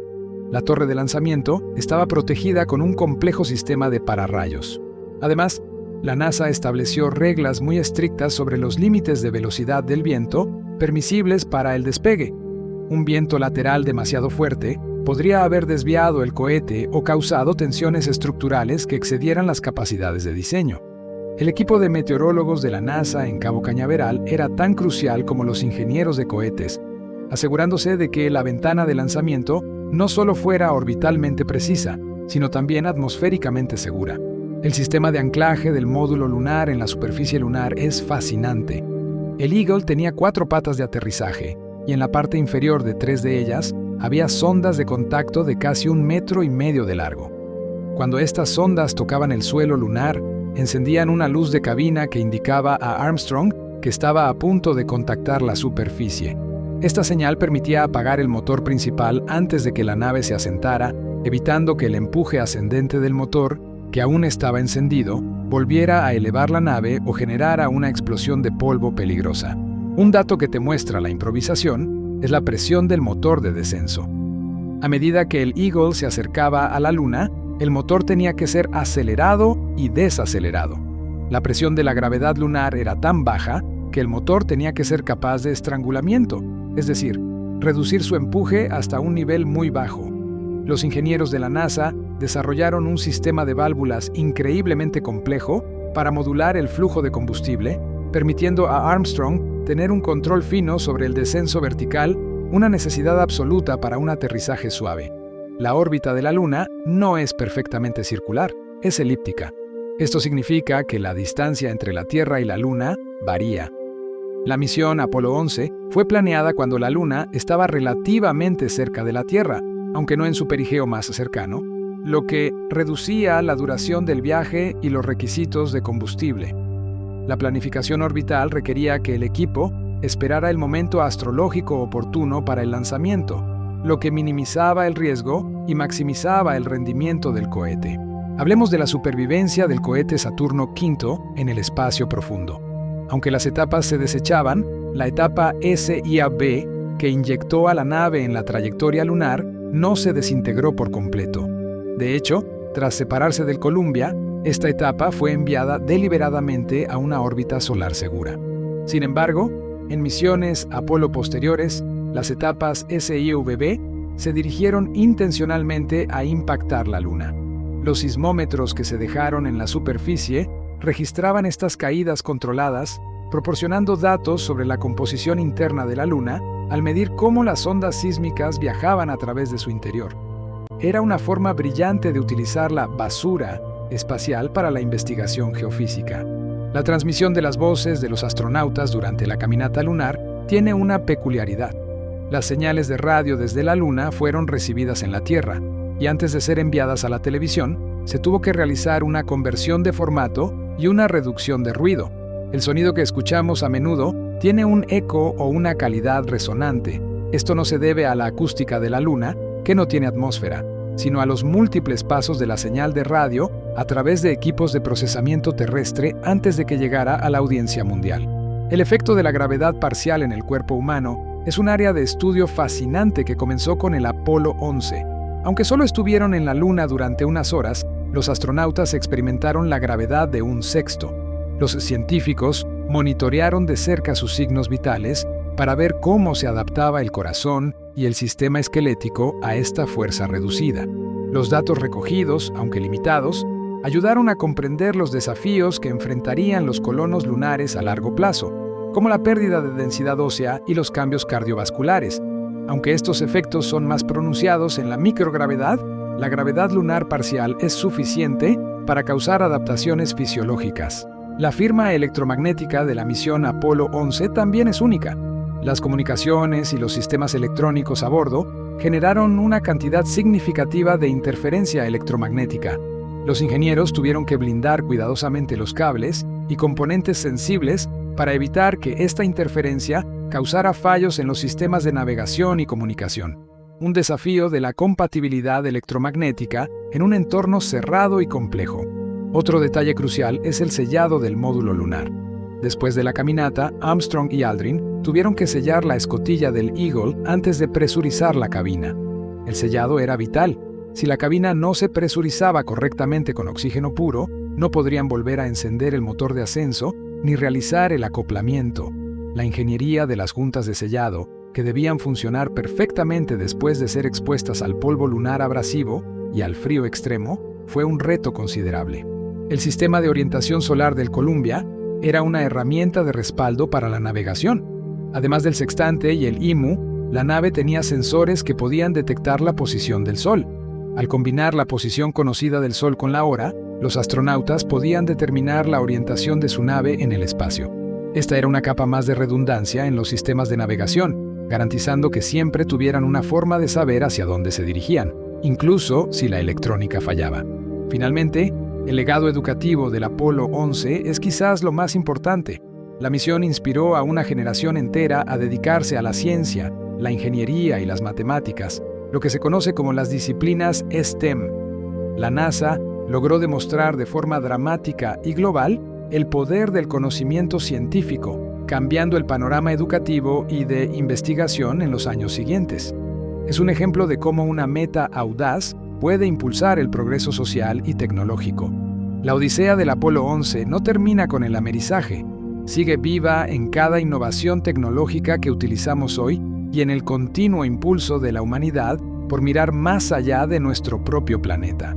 La torre de lanzamiento estaba protegida con un complejo sistema de pararrayos. Además, la NASA estableció reglas muy estrictas sobre los límites de velocidad del viento permisibles para el despegue. Un viento lateral demasiado fuerte podría haber desviado el cohete o causado tensiones estructurales que excedieran las capacidades de diseño. El equipo de meteorólogos de la NASA en Cabo Cañaveral era tan crucial como los ingenieros de cohetes, asegurándose de que la ventana de lanzamiento no solo fuera orbitalmente precisa, sino también atmosféricamente segura. El sistema de anclaje del módulo lunar en la superficie lunar es fascinante. El Eagle tenía 4 patas de aterrizaje, y en la parte inferior de 3 de ellas había sondas de contacto de casi 1,5 metros de largo. Cuando estas sondas tocaban el suelo lunar, encendían una luz de cabina que indicaba a Armstrong que estaba a punto de contactar la superficie. Esta señal permitía apagar el motor principal antes de que la nave se asentara, evitando que el empuje ascendente del motor, que aún estaba encendido, volviera a elevar la nave o generara una explosión de polvo peligrosa. Un dato que te muestra la improvisación es la presión del motor de descenso. A medida que el Eagle se acercaba a la Luna, el motor tenía que ser acelerado y desacelerado. La presión de la gravedad lunar era tan baja que el motor tenía que ser capaz de estrangulamiento, es decir, reducir su empuje hasta un nivel muy bajo. Los ingenieros de la NASA desarrollaron un sistema de válvulas increíblemente complejo para modular el flujo de combustible, permitiendo a Armstrong tener un control fino sobre el descenso vertical, una necesidad absoluta para un aterrizaje suave. La órbita de la Luna no es perfectamente circular, es elíptica. Esto significa que la distancia entre la Tierra y la Luna varía. La misión Apolo 11 fue planeada cuando la Luna estaba relativamente cerca de la Tierra, aunque no en su perigeo más cercano, lo que reducía la duración del viaje y los requisitos de combustible. La planificación orbital requería que el equipo esperara el momento astrológico oportuno para el lanzamiento, lo que minimizaba el riesgo y maximizaba el rendimiento del cohete. Hablemos de la supervivencia del cohete Saturno V en el espacio profundo. Aunque las etapas se desechaban, la etapa SIA-B, que inyectó a la nave en la trayectoria lunar, no se desintegró por completo. De hecho, tras separarse del Columbia, esta etapa fue enviada deliberadamente a una órbita solar segura. Sin embargo, en misiones Apolo posteriores, las etapas SIV-B se dirigieron intencionalmente a impactar la Luna. Los sismómetros que se dejaron en la superficie registraban estas caídas controladas, proporcionando datos sobre la composición interna de la Luna al medir cómo las ondas sísmicas viajaban a través de su interior. Era una forma brillante de utilizar la basura espacial para la investigación geofísica. La transmisión de las voces de los astronautas durante la caminata lunar tiene una peculiaridad. Las señales de radio desde la Luna fueron recibidas en la Tierra, y antes de ser enviadas a la televisión, se tuvo que realizar una conversión de formato y una reducción de ruido. El sonido que escuchamos a menudo tiene un eco o una calidad resonante. Esto no se debe a la acústica de la Luna, que no tiene atmósfera, sino a los múltiples pasos de la señal de radio a través de equipos de procesamiento terrestre antes de que llegara a la audiencia mundial. El efecto de la gravedad parcial en el cuerpo humano es un área de estudio fascinante que comenzó con el Apolo 11. Aunque solo estuvieron en la Luna durante unas horas, los astronautas experimentaron la gravedad de un sexto. Los científicos monitorearon de cerca sus signos vitales para ver cómo se adaptaba el corazón y el sistema esquelético a esta fuerza reducida. Los datos recogidos, aunque limitados, ayudaron a comprender los desafíos que enfrentarían los colonos lunares a largo plazo, como la pérdida de densidad ósea y los cambios cardiovasculares. Aunque estos efectos son más pronunciados en la microgravedad, la gravedad lunar parcial es suficiente para causar adaptaciones fisiológicas. La firma electromagnética de la misión Apolo 11 también es única. Las comunicaciones y los sistemas electrónicos a bordo generaron una cantidad significativa de interferencia electromagnética. Los ingenieros tuvieron que blindar cuidadosamente los cables y componentes sensibles para evitar que esta interferencia causara fallos en los sistemas de navegación y comunicación. Un desafío de la compatibilidad electromagnética en un entorno cerrado y complejo. Otro detalle crucial es el sellado del módulo lunar. Después de la caminata, Armstrong y Aldrin tuvieron que sellar la escotilla del Eagle antes de presurizar la cabina. El sellado era vital. Si la cabina no se presurizaba correctamente con oxígeno puro, no podrían volver a encender el motor de ascenso ni realizar el acoplamiento. La ingeniería de las juntas de sellado, que debían funcionar perfectamente después de ser expuestas al polvo lunar abrasivo y al frío extremo, fue un reto considerable. El sistema de orientación solar del Columbia era una herramienta de respaldo para la navegación. Además del sextante y el IMU, la nave tenía sensores que podían detectar la posición del Sol. Al combinar la posición conocida del Sol con la hora, los astronautas podían determinar la orientación de su nave en el espacio. Esta era una capa más de redundancia en los sistemas de navegación, garantizando que siempre tuvieran una forma de saber hacia dónde se dirigían, incluso si la electrónica fallaba. Finalmente, el legado educativo del Apolo 11 es quizás lo más importante. La misión inspiró a una generación entera a dedicarse a la ciencia, la ingeniería y las matemáticas, lo que se conoce como las disciplinas STEM. La NASA logró demostrar de forma dramática y global el poder del conocimiento científico, cambiando el panorama educativo y de investigación en los años siguientes. Es un ejemplo de cómo una meta audaz puede impulsar el progreso social y tecnológico. La odisea del Apolo 11 no termina con el amerizaje, sigue viva en cada innovación tecnológica que utilizamos hoy y en el continuo impulso de la humanidad por mirar más allá de nuestro propio planeta.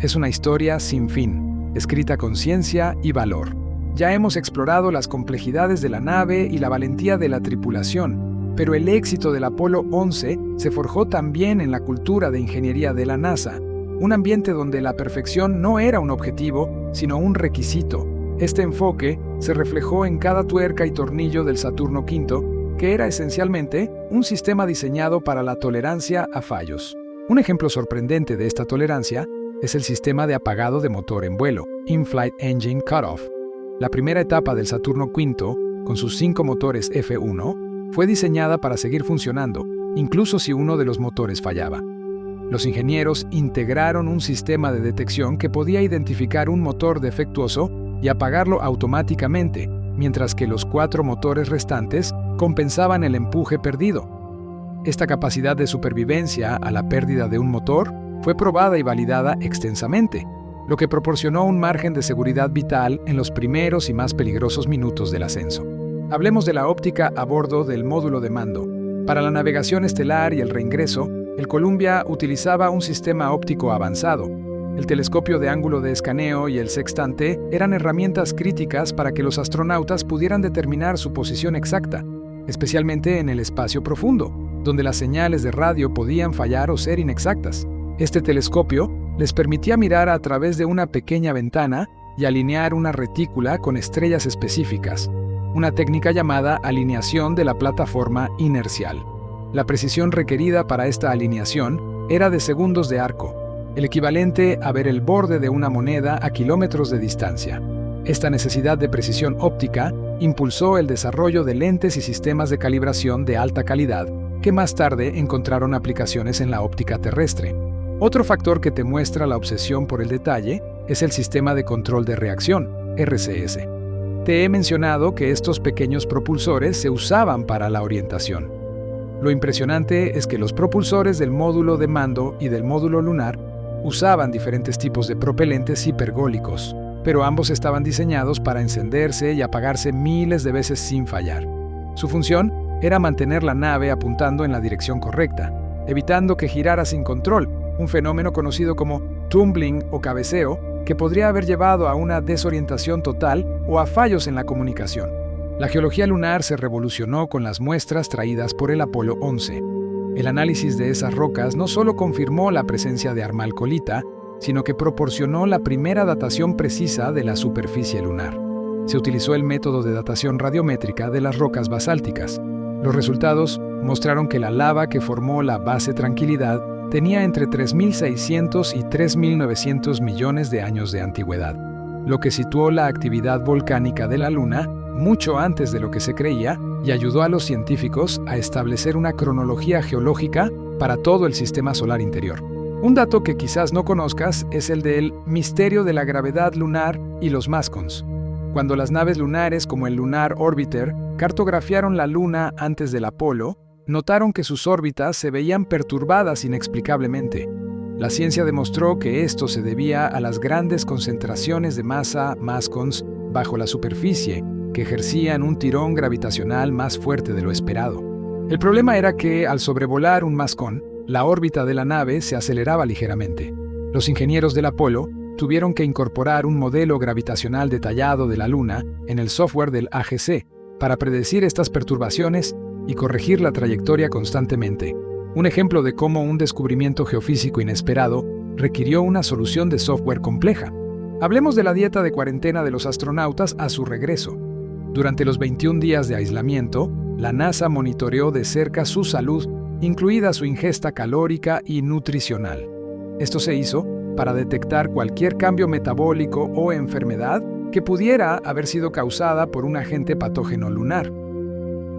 Es una historia sin fin, escrita con ciencia y valor. Ya hemos explorado las complejidades de la nave y la valentía de la tripulación, pero el éxito del Apolo 11 se forjó también en la cultura de ingeniería de la NASA, un ambiente donde la perfección no era un objetivo, sino un requisito. Este enfoque se reflejó en cada tuerca y tornillo del Saturno V, que era esencialmente un sistema diseñado para la tolerancia a fallos. Un ejemplo sorprendente de esta tolerancia es el sistema de apagado de motor en vuelo, In-Flight Engine Cutoff. La primera etapa del Saturno V, con sus 5 motores F1, fue diseñada para seguir funcionando, incluso si uno de los motores fallaba. Los ingenieros integraron un sistema de detección que podía identificar un motor defectuoso y apagarlo automáticamente, mientras que los 4 motores restantes compensaban el empuje perdido. Esta capacidad de supervivencia a la pérdida de un motor fue probada y validada extensamente, lo que proporcionó un margen de seguridad vital en los primeros y más peligrosos minutos del ascenso. Hablemos de la óptica a bordo del módulo de mando. Para la navegación estelar y el reingreso, el Columbia utilizaba un sistema óptico avanzado. El telescopio de ángulo de escaneo y el sextante eran herramientas críticas para que los astronautas pudieran determinar su posición exacta, especialmente en el espacio profundo, donde las señales de radio podían fallar o ser inexactas. Este telescopio les permitía mirar a través de una pequeña ventana y alinear una retícula con estrellas específicas, una técnica llamada alineación de la plataforma inercial. La precisión requerida para esta alineación era de segundos de arco, el equivalente a ver el borde de una moneda a kilómetros de distancia. Esta necesidad de precisión óptica impulsó el desarrollo de lentes y sistemas de calibración de alta calidad que más tarde encontraron aplicaciones en la óptica terrestre. Otro factor que te muestra la obsesión por el detalle es el sistema de control de reacción, RCS. Te he mencionado que estos pequeños propulsores se usaban para la orientación. Lo impresionante es que los propulsores del módulo de mando y del módulo lunar usaban diferentes tipos de propelentes hipergólicos, pero ambos estaban diseñados para encenderse y apagarse miles de veces sin fallar. Su función era mantener la nave apuntando en la dirección correcta, evitando que girara sin control, un fenómeno conocido como tumbling o cabeceo, que podría haber llevado a una desorientación total o a fallos en la comunicación. La geología lunar se revolucionó con las muestras traídas por el Apolo 11. El análisis de esas rocas no solo confirmó la presencia de armalcolita, sino que proporcionó la primera datación precisa de la superficie lunar. Se utilizó el método de datación radiométrica de las rocas basálticas. Los resultados mostraron que la lava que formó la base Tranquilidad tenía entre 3.600 y 3.900 millones de años de antigüedad, lo que situó la actividad volcánica de la Luna mucho antes de lo que se creía y ayudó a los científicos a establecer una cronología geológica para todo el sistema solar interior. Un dato que quizás no conozcas es el del misterio de la gravedad lunar y los MASCONs. Cuando las naves lunares como el Lunar Orbiter cartografiaron la Luna antes del Apolo, notaron que sus órbitas se veían perturbadas inexplicablemente. La ciencia demostró que esto se debía a las grandes concentraciones de masa MASCONs bajo la superficie, que ejercían un tirón gravitacional más fuerte de lo esperado. El problema era que, al sobrevolar un MASCON, la órbita de la nave se aceleraba ligeramente. Los ingenieros del Apolo tuvieron que incorporar un modelo gravitacional detallado de la Luna en el software del AGC para predecir estas perturbaciones y corregir la trayectoria constantemente. Un ejemplo de cómo un descubrimiento geofísico inesperado requirió una solución de software compleja. Hablemos de la dieta de cuarentena de los astronautas a su regreso. Durante los 21 días de aislamiento, la NASA monitoreó de cerca su salud, incluida su ingesta calórica y nutricional. Esto se hizo para detectar cualquier cambio metabólico o enfermedad que pudiera haber sido causada por un agente patógeno lunar.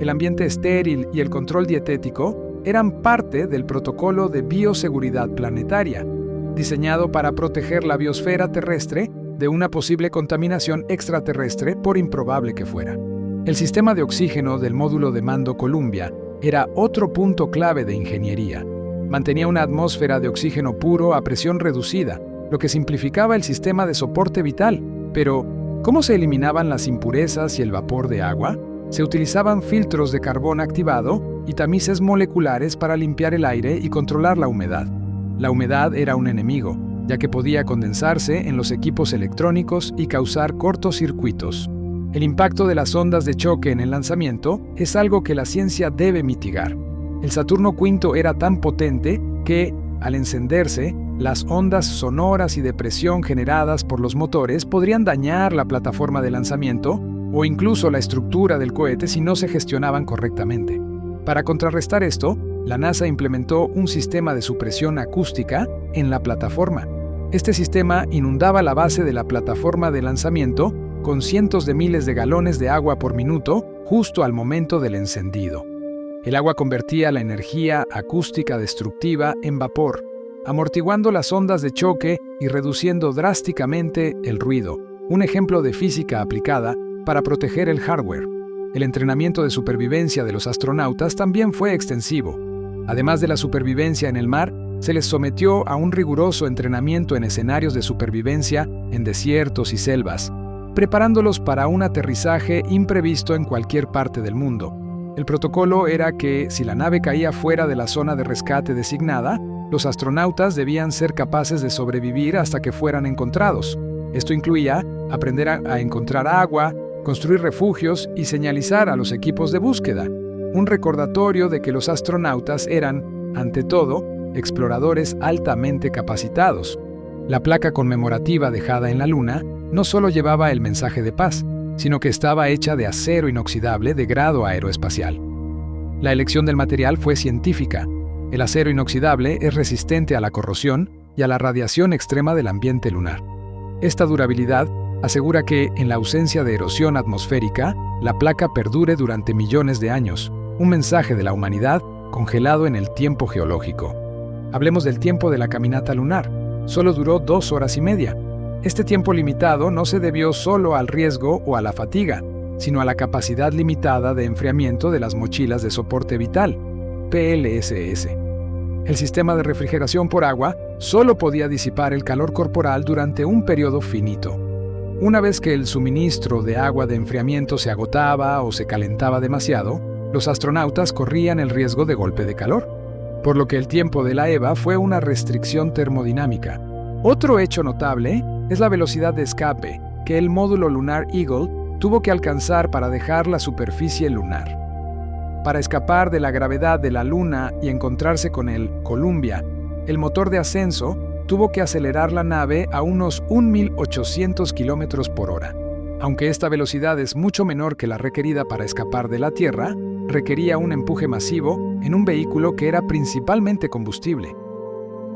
El ambiente estéril y el control dietético eran parte del protocolo de bioseguridad planetaria, diseñado para proteger la biosfera terrestre de una posible contaminación extraterrestre por improbable que fuera. El sistema de oxígeno del módulo de mando Columbia era otro punto clave de ingeniería. Mantenía una atmósfera de oxígeno puro a presión reducida, lo que simplificaba el sistema de soporte vital. Pero, ¿cómo se eliminaban las impurezas y el vapor de agua? Se utilizaban filtros de carbón activado y tamices moleculares para limpiar el aire y controlar la humedad. La humedad era un enemigo, ya que podía condensarse en los equipos electrónicos y causar cortocircuitos. El impacto de las ondas de choque en el lanzamiento es algo que la ciencia debe mitigar. El Saturno V era tan potente que, al encenderse, las ondas sonoras y de presión generadas por los motores podrían dañar la plataforma de lanzamiento o incluso la estructura del cohete si no se gestionaban correctamente. Para contrarrestar esto, la NASA implementó un sistema de supresión acústica en la plataforma. Este sistema inundaba la base de la plataforma de lanzamiento con cientos de miles de galones de agua por minuto justo al momento del encendido. El agua convertía la energía acústica destructiva en vapor, amortiguando las ondas de choque y reduciendo drásticamente el ruido, un ejemplo de física aplicada para proteger el hardware. El entrenamiento de supervivencia de los astronautas también fue extensivo. Además de la supervivencia en el mar, se les sometió a un riguroso entrenamiento en escenarios de supervivencia en desiertos y selvas, preparándolos para un aterrizaje imprevisto en cualquier parte del mundo. El protocolo era que, si la nave caía fuera de la zona de rescate designada, los astronautas debían ser capaces de sobrevivir hasta que fueran encontrados. Esto incluía aprender a encontrar agua, construir refugios y señalizar a los equipos de búsqueda. Un recordatorio de que los astronautas eran, ante todo, exploradores altamente capacitados. La placa conmemorativa dejada en la Luna no solo llevaba el mensaje de paz, sino que estaba hecha de acero inoxidable de grado aeroespacial. La elección del material fue científica. El acero inoxidable es resistente a la corrosión y a la radiación extrema del ambiente lunar. Esta durabilidad asegura que, en la ausencia de erosión atmosférica, la placa perdure durante millones de años, un mensaje de la humanidad congelado en el tiempo geológico. Hablemos del tiempo de la caminata lunar. Solo duró 2 horas y media. Este tiempo limitado no se debió solo al riesgo o a la fatiga, sino a la capacidad limitada de enfriamiento de las mochilas de soporte vital, PLSS. El sistema de refrigeración por agua solo podía disipar el calor corporal durante un periodo finito. Una vez que el suministro de agua de enfriamiento se agotaba o se calentaba demasiado, los astronautas corrían el riesgo de golpe de calor, por lo que el tiempo de la EVA fue una restricción termodinámica. Otro hecho notable es la velocidad de escape que el módulo lunar Eagle tuvo que alcanzar para dejar la superficie lunar. Para escapar de la gravedad de la Luna y encontrarse con el Columbia, el motor de ascenso tuvo que acelerar la nave a unos 1.800 km por hora. Aunque esta velocidad es mucho menor que la requerida para escapar de la Tierra, requería un empuje masivo en un vehículo que era principalmente combustible.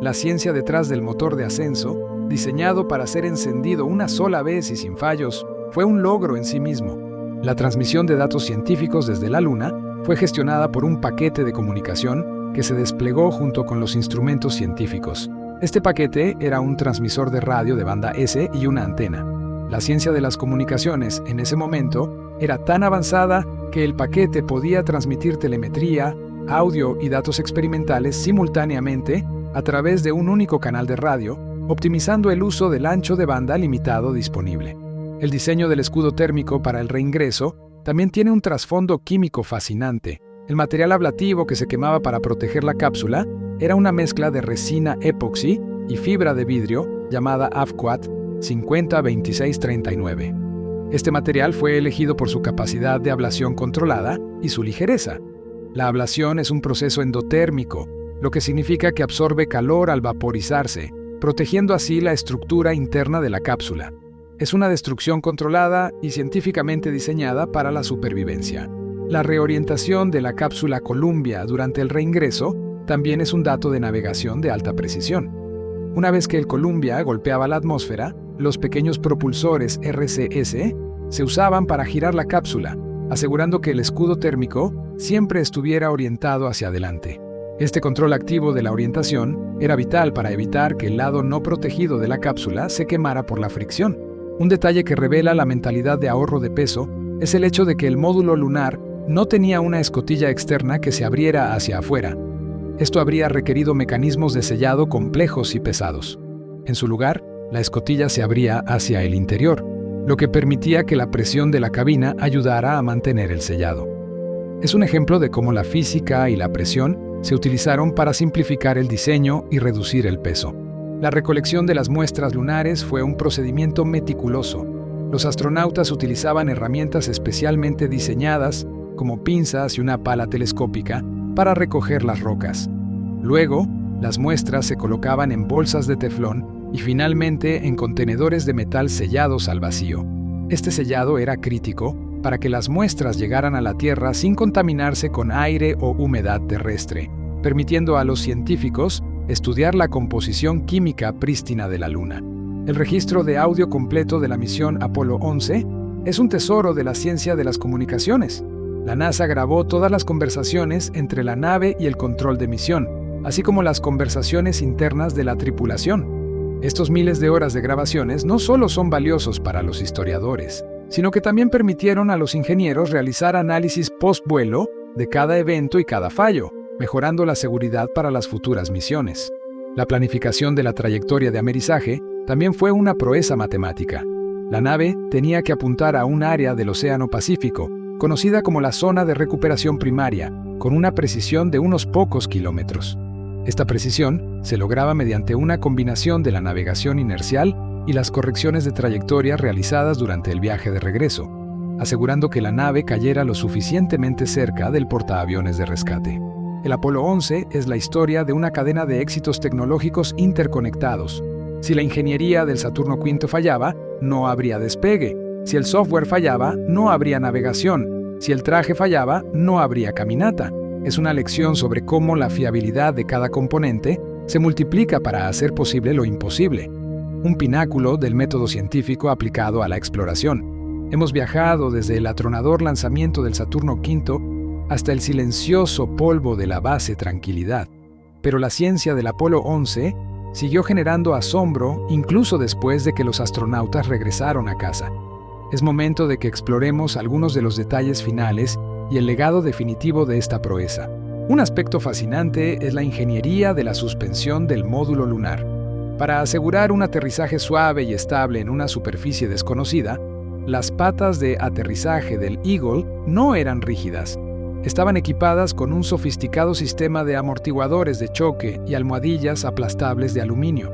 La ciencia detrás del motor de ascenso, diseñado para ser encendido una sola vez y sin fallos, fue un logro en sí mismo. La transmisión de datos científicos desde la Luna fue gestionada por un paquete de comunicación que se desplegó junto con los instrumentos científicos. Este paquete era un transmisor de radio de banda S y una antena. La ciencia de las comunicaciones en ese momento era tan avanzada que el paquete podía transmitir telemetría, audio y datos experimentales simultáneamente a través de un único canal de radio, optimizando el uso del ancho de banda limitado disponible. El diseño del escudo térmico para el reingreso también tiene un trasfondo químico fascinante. El material ablativo que se quemaba para proteger la cápsula era una mezcla de resina epoxi y fibra de vidrio llamada AFQUAT 502639. Este material fue elegido por su capacidad de ablación controlada y su ligereza. La ablación es un proceso endotérmico, lo que significa que absorbe calor al vaporizarse, protegiendo así la estructura interna de la cápsula. Es una destrucción controlada y científicamente diseñada para la supervivencia. La reorientación de la cápsula Columbia durante el reingreso también es un dato de navegación de alta precisión. Una vez que el Columbia golpeaba la atmósfera, los pequeños propulsores RCS se usaban para girar la cápsula, asegurando que el escudo térmico siempre estuviera orientado hacia adelante. Este control activo de la orientación era vital para evitar que el lado no protegido de la cápsula se quemara por la fricción. Un detalle que revela la mentalidad de ahorro de peso es el hecho de que el módulo lunar no tenía una escotilla externa que se abriera hacia afuera. Esto habría requerido mecanismos de sellado complejos y pesados. En su lugar, la escotilla se abría hacia el interior, lo que permitía que la presión de la cabina ayudara a mantener el sellado. Es un ejemplo de cómo la física y la presión se utilizaron para simplificar el diseño y reducir el peso. La recolección de las muestras lunares fue un procedimiento meticuloso. Los astronautas utilizaban herramientas especialmente diseñadas, como pinzas y una pala telescópica, para recoger las rocas. Luego, las muestras se colocaban en bolsas de teflón y finalmente en contenedores de metal sellados al vacío. Este sellado era crítico para que las muestras llegaran a la Tierra sin contaminarse con aire o humedad terrestre, permitiendo a los científicos estudiar la composición química prístina de la Luna. El registro de audio completo de la misión Apolo 11 es un tesoro de la ciencia de las comunicaciones. La NASA grabó todas las conversaciones entre la nave y el control de misión, así como las conversaciones internas de la tripulación. Estos miles de horas de grabaciones no solo son valiosos para los historiadores, sino que también permitieron a los ingenieros realizar análisis post-vuelo de cada evento y cada fallo, mejorando la seguridad para las futuras misiones. La planificación de la trayectoria de amerizaje también fue una proeza matemática. La nave tenía que apuntar a un área del Océano Pacífico, conocida como la zona de recuperación primaria, con una precisión de unos pocos kilómetros. Esta precisión se lograba mediante una combinación de la navegación inercial y las correcciones de trayectoria realizadas durante el viaje de regreso, asegurando que la nave cayera lo suficientemente cerca del portaaviones de rescate. El Apolo 11 es la historia de una cadena de éxitos tecnológicos interconectados. Si la ingeniería del Saturno V fallaba, no habría despegue. Si el software fallaba, no habría navegación. Si el traje fallaba, no habría caminata. Es una lección sobre cómo la fiabilidad de cada componente se multiplica para hacer posible lo imposible. Un pináculo del método científico aplicado a la exploración. Hemos viajado desde el atronador lanzamiento del Saturno V hasta el silencioso polvo de la base Tranquilidad. Pero la ciencia del Apolo 11 siguió generando asombro incluso después de que los astronautas regresaron a casa. Es momento de que exploremos algunos de los detalles finales y el legado definitivo de esta proeza. Un aspecto fascinante es la ingeniería de la suspensión del módulo lunar. Para asegurar un aterrizaje suave y estable en una superficie desconocida, las patas de aterrizaje del Eagle no eran rígidas. Estaban equipadas con un sofisticado sistema de amortiguadores de choque y almohadillas aplastables de aluminio.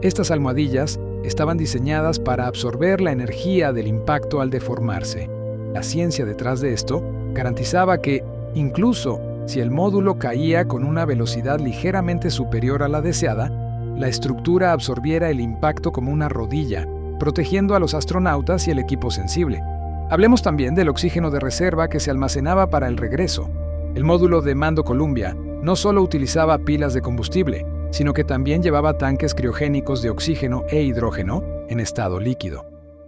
Estas almohadillas estaban diseñadas para absorber la energía del impacto al deformarse. La ciencia detrás de esto garantizaba que, incluso si el módulo caía con una velocidad ligeramente superior a la deseada, la estructura absorbiera el impacto como una rodilla, protegiendo a los astronautas y el equipo sensible. Hablemos también del oxígeno de reserva que se almacenaba para el regreso. El módulo de mando Columbia no solo utilizaba pilas de combustible, sino que también llevaba tanques criogénicos de oxígeno e hidrógeno en estado líquido.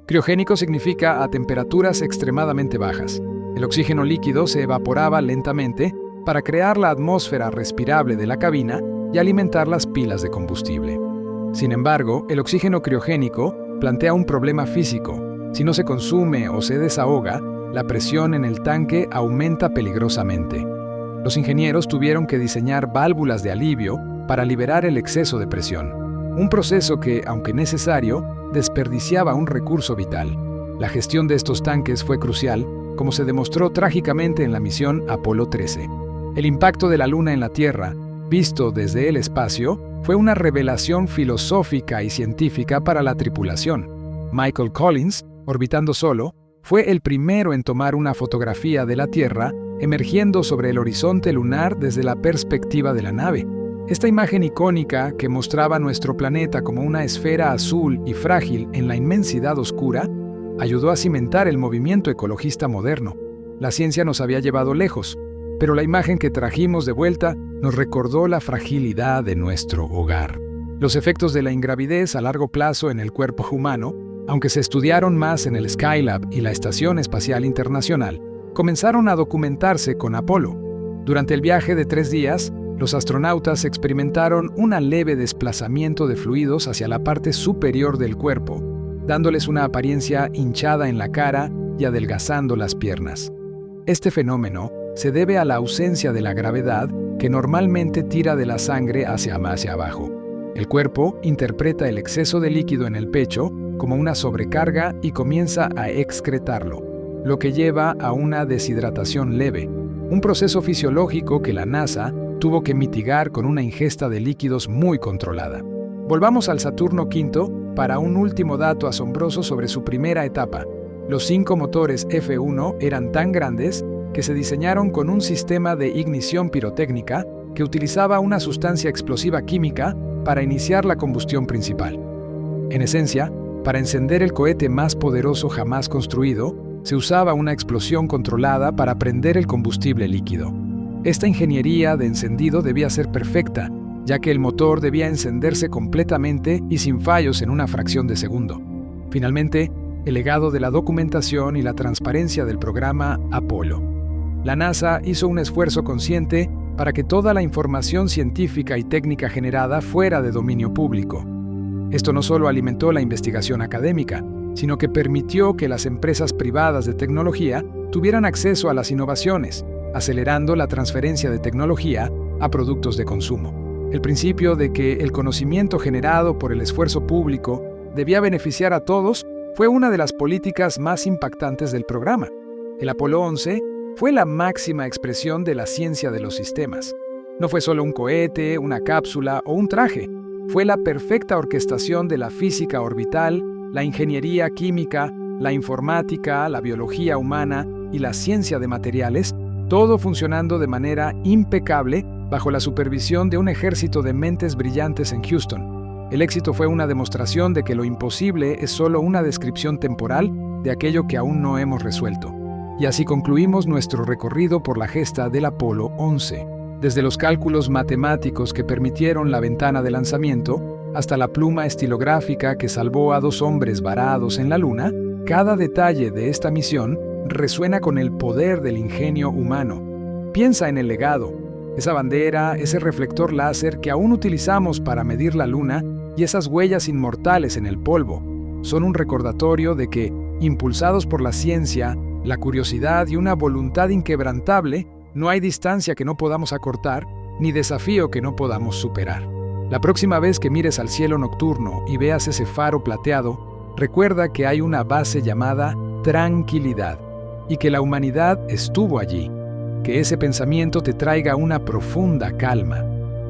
Criogénico significa a temperaturas extremadamente bajas. El oxígeno líquido se evaporaba lentamente para crear la atmósfera respirable de la cabina y alimentar las pilas de combustible. Sin embargo, el oxígeno criogénico plantea un problema físico. Si no se consume o se desahoga, la presión en el tanque aumenta peligrosamente. Los ingenieros tuvieron que diseñar válvulas de alivio para liberar el exceso de presión, un proceso que, aunque necesario, desperdiciaba un recurso vital. La gestión de estos tanques fue crucial, como se demostró trágicamente en la misión Apolo 13. El impacto de la Luna en la Tierra, visto desde el espacio, fue una revelación filosófica y científica para la tripulación. Michael Collins, orbitando solo, fue el primero en tomar una fotografía de la Tierra emergiendo sobre el horizonte lunar desde la perspectiva de la nave. Esta imagen icónica que mostraba nuestro planeta como una esfera azul y frágil en la inmensidad oscura, ayudó a cimentar el movimiento ecologista moderno. La ciencia nos había llevado lejos, pero la imagen que trajimos de vuelta nos recordó la fragilidad de nuestro hogar. Los efectos de la ingravidez a largo plazo en el cuerpo humano, aunque se estudiaron más en el Skylab y la Estación Espacial Internacional, comenzaron a documentarse con Apolo. Durante el viaje de 3 días, los astronautas experimentaron un leve desplazamiento de fluidos hacia la parte superior del cuerpo, dándoles una apariencia hinchada en la cara y adelgazando las piernas. Este fenómeno se debe a la ausencia de la gravedad que normalmente tira de la sangre hacia abajo. El cuerpo interpreta el exceso de líquido en el pecho como una sobrecarga y comienza a excretarlo, lo que lleva a una deshidratación leve. un proceso fisiológico que la NASA tuvo que mitigar con una ingesta de líquidos muy controlada. Volvamos al Saturno V para un último dato asombroso sobre su primera etapa. Los 5 motores F1 eran tan grandes que se diseñaron con un sistema de ignición pirotécnica que utilizaba una sustancia explosiva química para iniciar la combustión principal. En esencia, para encender el cohete más poderoso jamás construido, se usaba una explosión controlada para prender el combustible líquido. Esta ingeniería de encendido debía ser perfecta, ya que el motor debía encenderse completamente y sin fallos en una fracción de segundo. Finalmente, el legado de la documentación y la transparencia del programa Apolo. La NASA hizo un esfuerzo consciente para que toda la información científica y técnica generada fuera de dominio público. Esto no solo alimentó la investigación académica, sino que permitió que las empresas privadas de tecnología tuvieran acceso a las innovaciones, acelerando la transferencia de tecnología a productos de consumo. El principio de que el conocimiento generado por el esfuerzo público debía beneficiar a todos fue una de las políticas más impactantes del programa. El Apolo 11 fue la máxima expresión de la ciencia de los sistemas. No fue solo un cohete, una cápsula o un traje. Fue la perfecta orquestación de la física orbital, la ingeniería química, la informática, la biología humana y la ciencia de materiales, todo funcionando de manera impecable bajo la supervisión de un ejército de mentes brillantes en Houston. El éxito fue una demostración de que lo imposible es solo una descripción temporal de aquello que aún no hemos resuelto. Y así concluimos nuestro recorrido por la gesta del Apolo 11. Desde los cálculos matemáticos que permitieron la ventana de lanzamiento, hasta la pluma estilográfica que salvó a 2 hombres varados en la Luna, cada detalle de esta misión resuena con el poder del ingenio humano. Piensa en el legado, esa bandera, ese reflector láser que aún utilizamos para medir la Luna y esas huellas inmortales en el polvo. Son un recordatorio de que, impulsados por la ciencia, la curiosidad y una voluntad inquebrantable, no hay distancia que no podamos acortar, ni desafío que no podamos superar. La próxima vez que mires al cielo nocturno y veas ese faro plateado, recuerda que hay una base llamada tranquilidad y que la humanidad estuvo allí. Que ese pensamiento te traiga una profunda calma.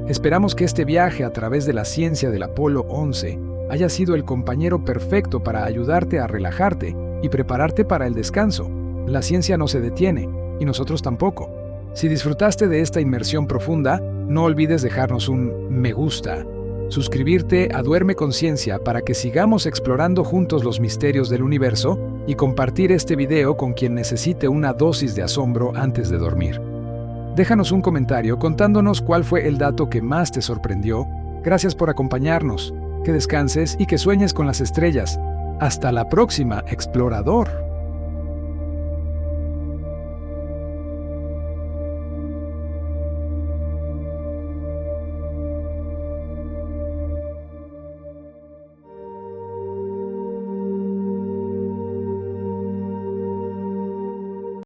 Esperamos que este viaje a través de la ciencia del Apolo 11 haya sido el compañero perfecto para ayudarte a relajarte y prepararte para el descanso. La ciencia no se detiene, y nosotros tampoco. Si disfrutaste de esta inmersión profunda, no olvides dejarnos un me gusta, suscribirte a Duerme Conciencia para que sigamos explorando juntos los misterios del universo y compartir este video con quien necesite una dosis de asombro antes de dormir. Déjanos un comentario contándonos cuál fue el dato que más te sorprendió. Gracias por acompañarnos. Que descanses y que sueñes con las estrellas. Hasta la próxima, explorador.